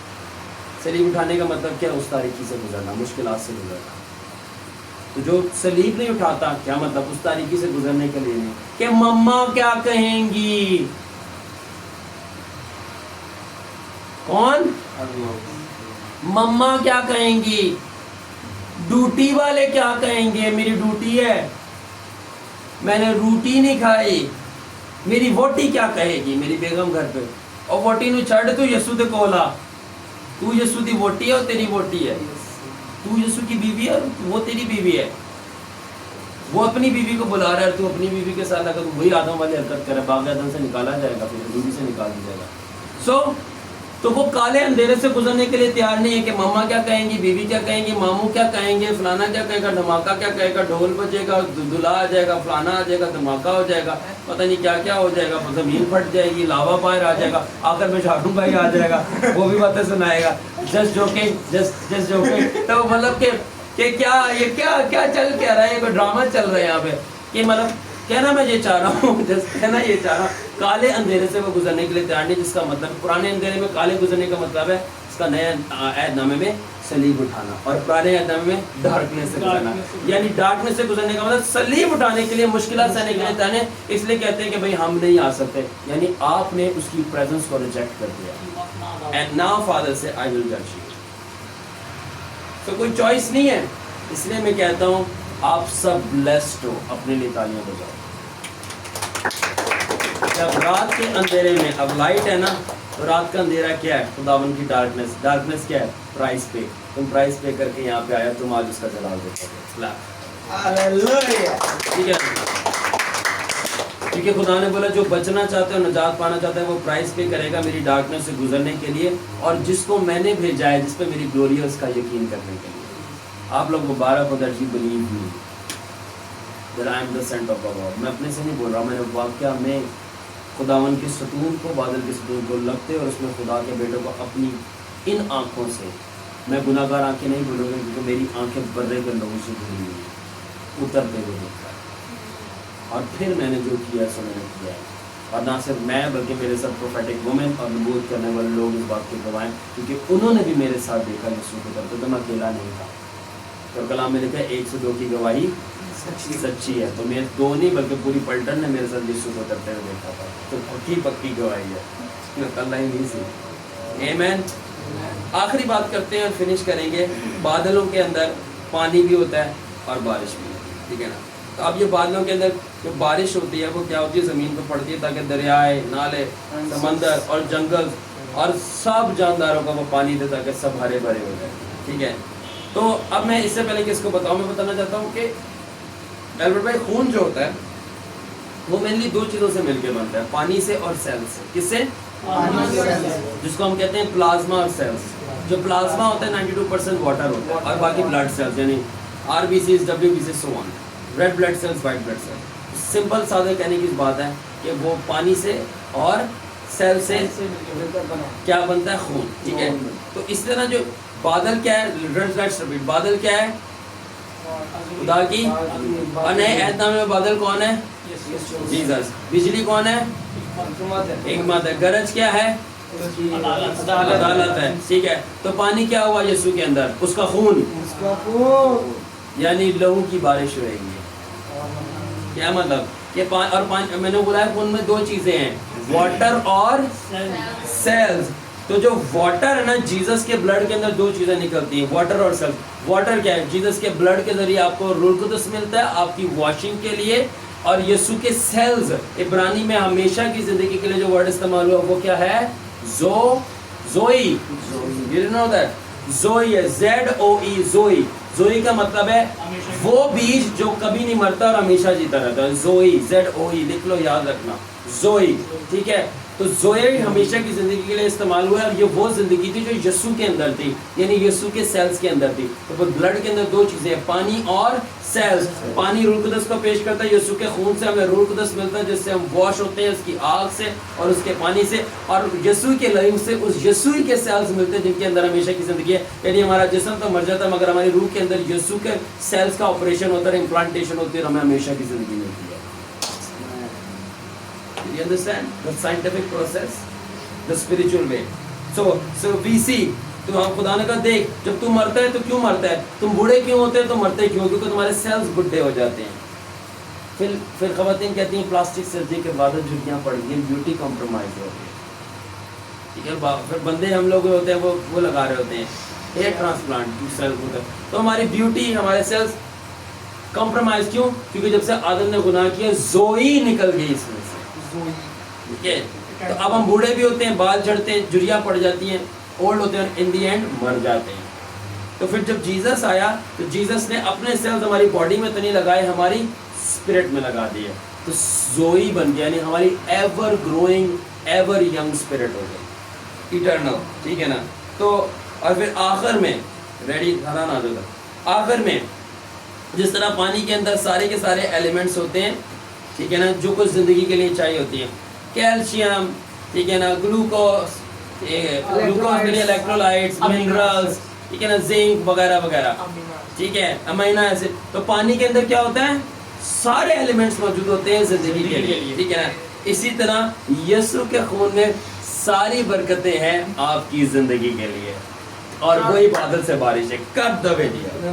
صلیب اٹھانے کا مطلب کیا؟ اس تاریکی سے گزرنا، مشکلات سے گزرنا. تو جو صلیب نہیں اٹھاتا، کیا مطلب؟ اس تاریکی سے گزرنے کے لیے نہیں کہ مما کیا کہیں گی. کون؟ مما کیا کہیں گی، ڈیوٹی والے کیا کہیں گے. میری ڈیوٹی ہے، میں نے روٹی نہیں کھائی. میری ووٹی کیا کہے گی، میری بیگم گھر پہ. اور ووٹی نو چھڑ، تو یسو دے کولا، تو یسو دی ووٹی ہے اور تیری ووٹی ہے. تو یسو کی بیوی ہے اور وہ تیری بیوی ہے. وہ اپنی بیوی کو بلا رہا ہے، تو اپنی بیوی کے ساتھ اگر وہی آدم والی حرکت کرے، باغ آدم سے نکالا جائے گا، پھر بیوی سے نکال دیا جائے گا. تو وہ کالے اندھیرے سے گزرنے کے لیے تیار نہیں ہے کہ ماما کیا کہیں گی، بیوی کیا کہیں گی، ماموں کیا کہیں گے، فلانا کیا کہے گا، دھماکہ کیا کہے گا، ڈھول بجے گا، دلہا آ جائے گا، فلانا آ جائے گا، دھماکہ ہو جائے گا، پتہ نہیں کیا کیا ہو جائے گا، زمین پھٹ جائے گی، لاوا باہر آ جائے گا، آخر میں شاٹو بھائی آ جائے گا، وہ بھی باتیں سنائے گا. Just joking. تو مطلب کہ کیا یہ کیا چل کیا رہا ہے، یہ کوئی ڈرامہ چل رہا ہے یہاں پہ. کہ مطلب کہنا میں یہ چاہ رہا ہوں، کہنا یہ چاہ رہا ہوں، کالے اندھیرے سے وہ گزرنے کے لیے تیار نہیں. جس کا مطلب پرانے اندھیرے میں کالے گزرنے کا مطلب ہے اس کا نئے عہد نامے میں صلیب اٹھانا، اور پرانے عہد نامے میں ڈارکنیس سے گزرنا. یعنی ڈارکنیس سے گزرنے کا مطلب صلیب اٹھانے کے لیے، مشکلات سہنے کے لیے تیار ہے. اس لیے کہتے ہیں کہ بھائی ہم نہیں آ سکتے، یعنی آپ نے اس کی پریزنس کو ریجیکٹ کر دیا. اینڈ ناؤ فادر سے آئی ول جج یو. تو کوئی چوائس نہیں ہے. اس لیے میں کہتا ہوں آپ سب بلیسڈ ہو. اپنے لیے تالیاں بجاؤ. جب رات کے اندھیرے میں، اب لائٹ ہے نا، تو رات کا اندھیرا کیا ہے؟ خداوند کی ڈارکنیس. ڈارکنیس کیا ہے؟ پرائز پے. تم پرائز پے کر کے یہاں پہ آیا، تم آج اس کا جلال دیکھو گے. ٹھیک ہے، کیونکہ خدا نے بولا جو بچنا چاہتا ہے، نجات پانا چاہتا ہے، وہ پرائز پے کرے گا میری ڈارکنیس سے گزرنے کے لیے، اور جس کو میں نے بھیجا ہے، جس پہ میری گلوری ہے، اس کا یقین کرنے کے لیے. آپ لوگ مبارک ہو that you believe me that I am the sent of the Lord. میں اپنے سے نہیں بول رہا، میں نے واقعہ میں خداون کے ستون کو، بادل کے ستون کو لگتے اور اس میں خدا کے بیٹوں کو اپنی ان آنکھوں سے، میں گناہ گار آنکھیں نہیں بولوں گا، کیونکہ میری آنکھیں برے کے لوگوں سے بھری ہوئی ہیں، اترتے ہوئے دیکھا ہے. اور پھر میں نے جو کیا سو میں نے کیا ہے. اور نہ صرف میں بلکہ میرے ساتھ پروفیٹک وومن اور نبوت کرنے والے لوگ اس بات کے گواہ ہیں، کیونکہ انہوں نے بھی میرے ساتھ دیکھا یسوع کو کرتے. تو میں اکیلا نہیں تھا. تو کلام میں لکھا ہے 1 سے 2 کی گواہی سچی ہے. تو میں 2 نہیں بلکہ پوری پلٹن نے میرے ساتھ یسوع کو کرتے ہوئے دیکھا تھا. تو پکی گواہی ہے، اللہ ہی نہیں سی. آمین. آخری بات کرتے ہیں اور فنش کریں گے. بادلوں کے اندر پانی بھی ہوتا ہے اور بارش بھی ہوتی ہے، ٹھیک ہے نا. تو اب یہ بادلوں کے اندر جو بارش ہوتی ہے وہ کیا ہوتی ہے؟ زمین پہ پڑتی ہے تاکہ دریائے، نالے، سمندر اور جنگل اور سب جانداروں کا وہ پانی دے تاکہ سب ہرے بھرے ہو جائے. ٹھیک ہے. تو اب میں اس سے پہلے کہ اس کو بتاؤں، میں بتانا چاہتا ہوں کہ البرٹ بھائی خون جو ہوتا ہے وہ مینلی دو چیزوں سے مل کے بنتا ہے، پانی سے اور سیل سے. کس سے؟ جس کو ہم کہتے ہیں پلازما اور سیلز. جو پلازما ہوتا ہے 92% واٹر ہوتا ہے اور باقی بلڈ سیلز یعنی R B Cs, W B Cs, so on, red blood cells, white blood cells. Simple سادہ کہنے کی بات ہے کہ وہ پانی سے اور سیل سے کیا بنتا ہے؟ خون. ٹھیک ہے. تو اس طرح جو بادل کیا ہے؟ بادل کیا ہے؟ خدا کی اور نئے عہد نامے میں بادل کون ہے؟ جیزس. بجلی کون ہے؟ حکمت ہے. گرج کیا ہے؟ عدالت ہے. ٹھیک ہے. تو پانی کیا ہوا یسوع کے اندر؟ اس کا خون، یعنی لہو کی بارش ہوئے گی. کیا مطلب کہ اور میں نے بولا ہے خون میں دو چیزیں ہیں، واٹر اور سیلز. تو جو واٹر ہے نا، جیزس کے بلڈ کے اندر دو چیزیں نکلتی ہیں، واٹر اور سیلز. واٹر کیا ہے؟ جیزس کے بلڈ کے ذریعے آپ کو روح القدس ملتا ہے آپ کی واشنگ کے لیے. اور یسوع کے سیلز، عبرانی میں ہمیشہ کی زندگی کے لیے جو ورڈ استعمال ہوا وہ کیا ہے؟ زوئی. زوئی ہے، ZOE، زوئی. زوئی کا مطلب ہے وہ بیج جو کبھی نہیں مرتا اور ہمیشہ جیتا رہتا ہے. زوئی، ZOE لکھ لو، یاد رکھنا، زوئی. ٹھیک ہے. تو زوئی ہمیشہ کی زندگی کے لیے استعمال ہوا ہے اور یہ وہ زندگی تھی جو یسوع کے اندر تھی، یعنی یسوع کے سیلز کے اندر تھی. تو بلڈ کے اندر دو چیزیں ہیں، پانی اور سیلز. پانی روح القدس کو پیش کرتا ہے، یسوع کے خون سے ہمیں روح القدس ملتا ہے جس سے ہم واش ہوتے ہیں، اس کی آگ سے اور اس کے پانی سے. اور یسوع کے لہو سے اس یسوع کے سیلز ملتے ہیں جن کے اندر ہمیشہ کی زندگی ہے. یعنی ہمارا جسم تو مر جاتا ہے مگر ہماری روح کے اندر یسوع کے سیلز کا آپریشن ہوتا ہے، امپلانٹیشن ہوتی ہے اور ہمیں ہمیشہ کی زندگی ملتی ہے. You understand the scientific process, the spiritual way. So we see. تو ہم خدا نے کہا دیکھ، جب تو مرتا ہے تو کیوں مرتا ہے؟ تم بوڑھے کیوں ہوتے ہیں؟ تو مرتے کیوں؟ کیونکہ تمہارے سیلز بڈھے ہو جاتے ہیں. پھر خواتین کہتی ہیں پلاسٹک سرجری کے بعد جھرکیاں پڑ گئی، بیوٹی کمپرومائز ہو گئی. ٹھیک ہے. پھر بندے ہم لوگ ہوتے ہیں وہ لگا رہے ہوتے ہیں ہیئر ٹرانسپلانٹ، سیلز. تو ہماری بیوٹی، ہمارے سیلز کمپرومائز کیوں؟ کیونکہ جب سے آدم نے گناہ کیا زوئی نکل گئی اس میں سے. ٹھیک ہے. تو اب ہم بوڑھے بھی ہوتے ہیں، بال جھڑتے ہیں، جھریاں پڑ جاتی ہیں، اولڈ ہوتے ہیں اور ان دی اینڈ مر جاتے ہیں. تو پھر جب جیزس آیا تو جیزس نے اپنے سیلز ہماری باڈی میں تو نہیں لگائے، ہماری اسپرٹ میں لگا دیے. تو زوئی بن گیا، یعنی ہماری ever growing ever young spirit ہو گئی، ایٹرنل. ٹھیک ہے نا. تو اور پھر آخر میں ریڈی حران آ جاتا، آخر میں جس طرح پانی کے اندر سارے کے سارے ایلیمنٹس ہوتے ہیں، ٹھیک ہے نا، جو کچھ زندگی کے لیے چاہیے ہوتی ہیں، کیلشیم، ٹھیک ہے نا، گلوکوز کے لیے الیکٹرولائٹس، منرلز، ٹھیک ہے نا، زنک وغیرہ وغیرہ، ٹھیک ہے، امینو ایسڈ. تو پانی کے اندر کیا ہوتا ہے؟ سارے ایلیمنٹس موجود ہوتے ہیں زندگی کے لیے. ٹھیک ہے نا. اسی طرح یسوع کے خون میں ساری برکتیں ہیں آپ کی زندگی کے لیے، اور وہی بادل سے بارش ہے. کب دبے دیا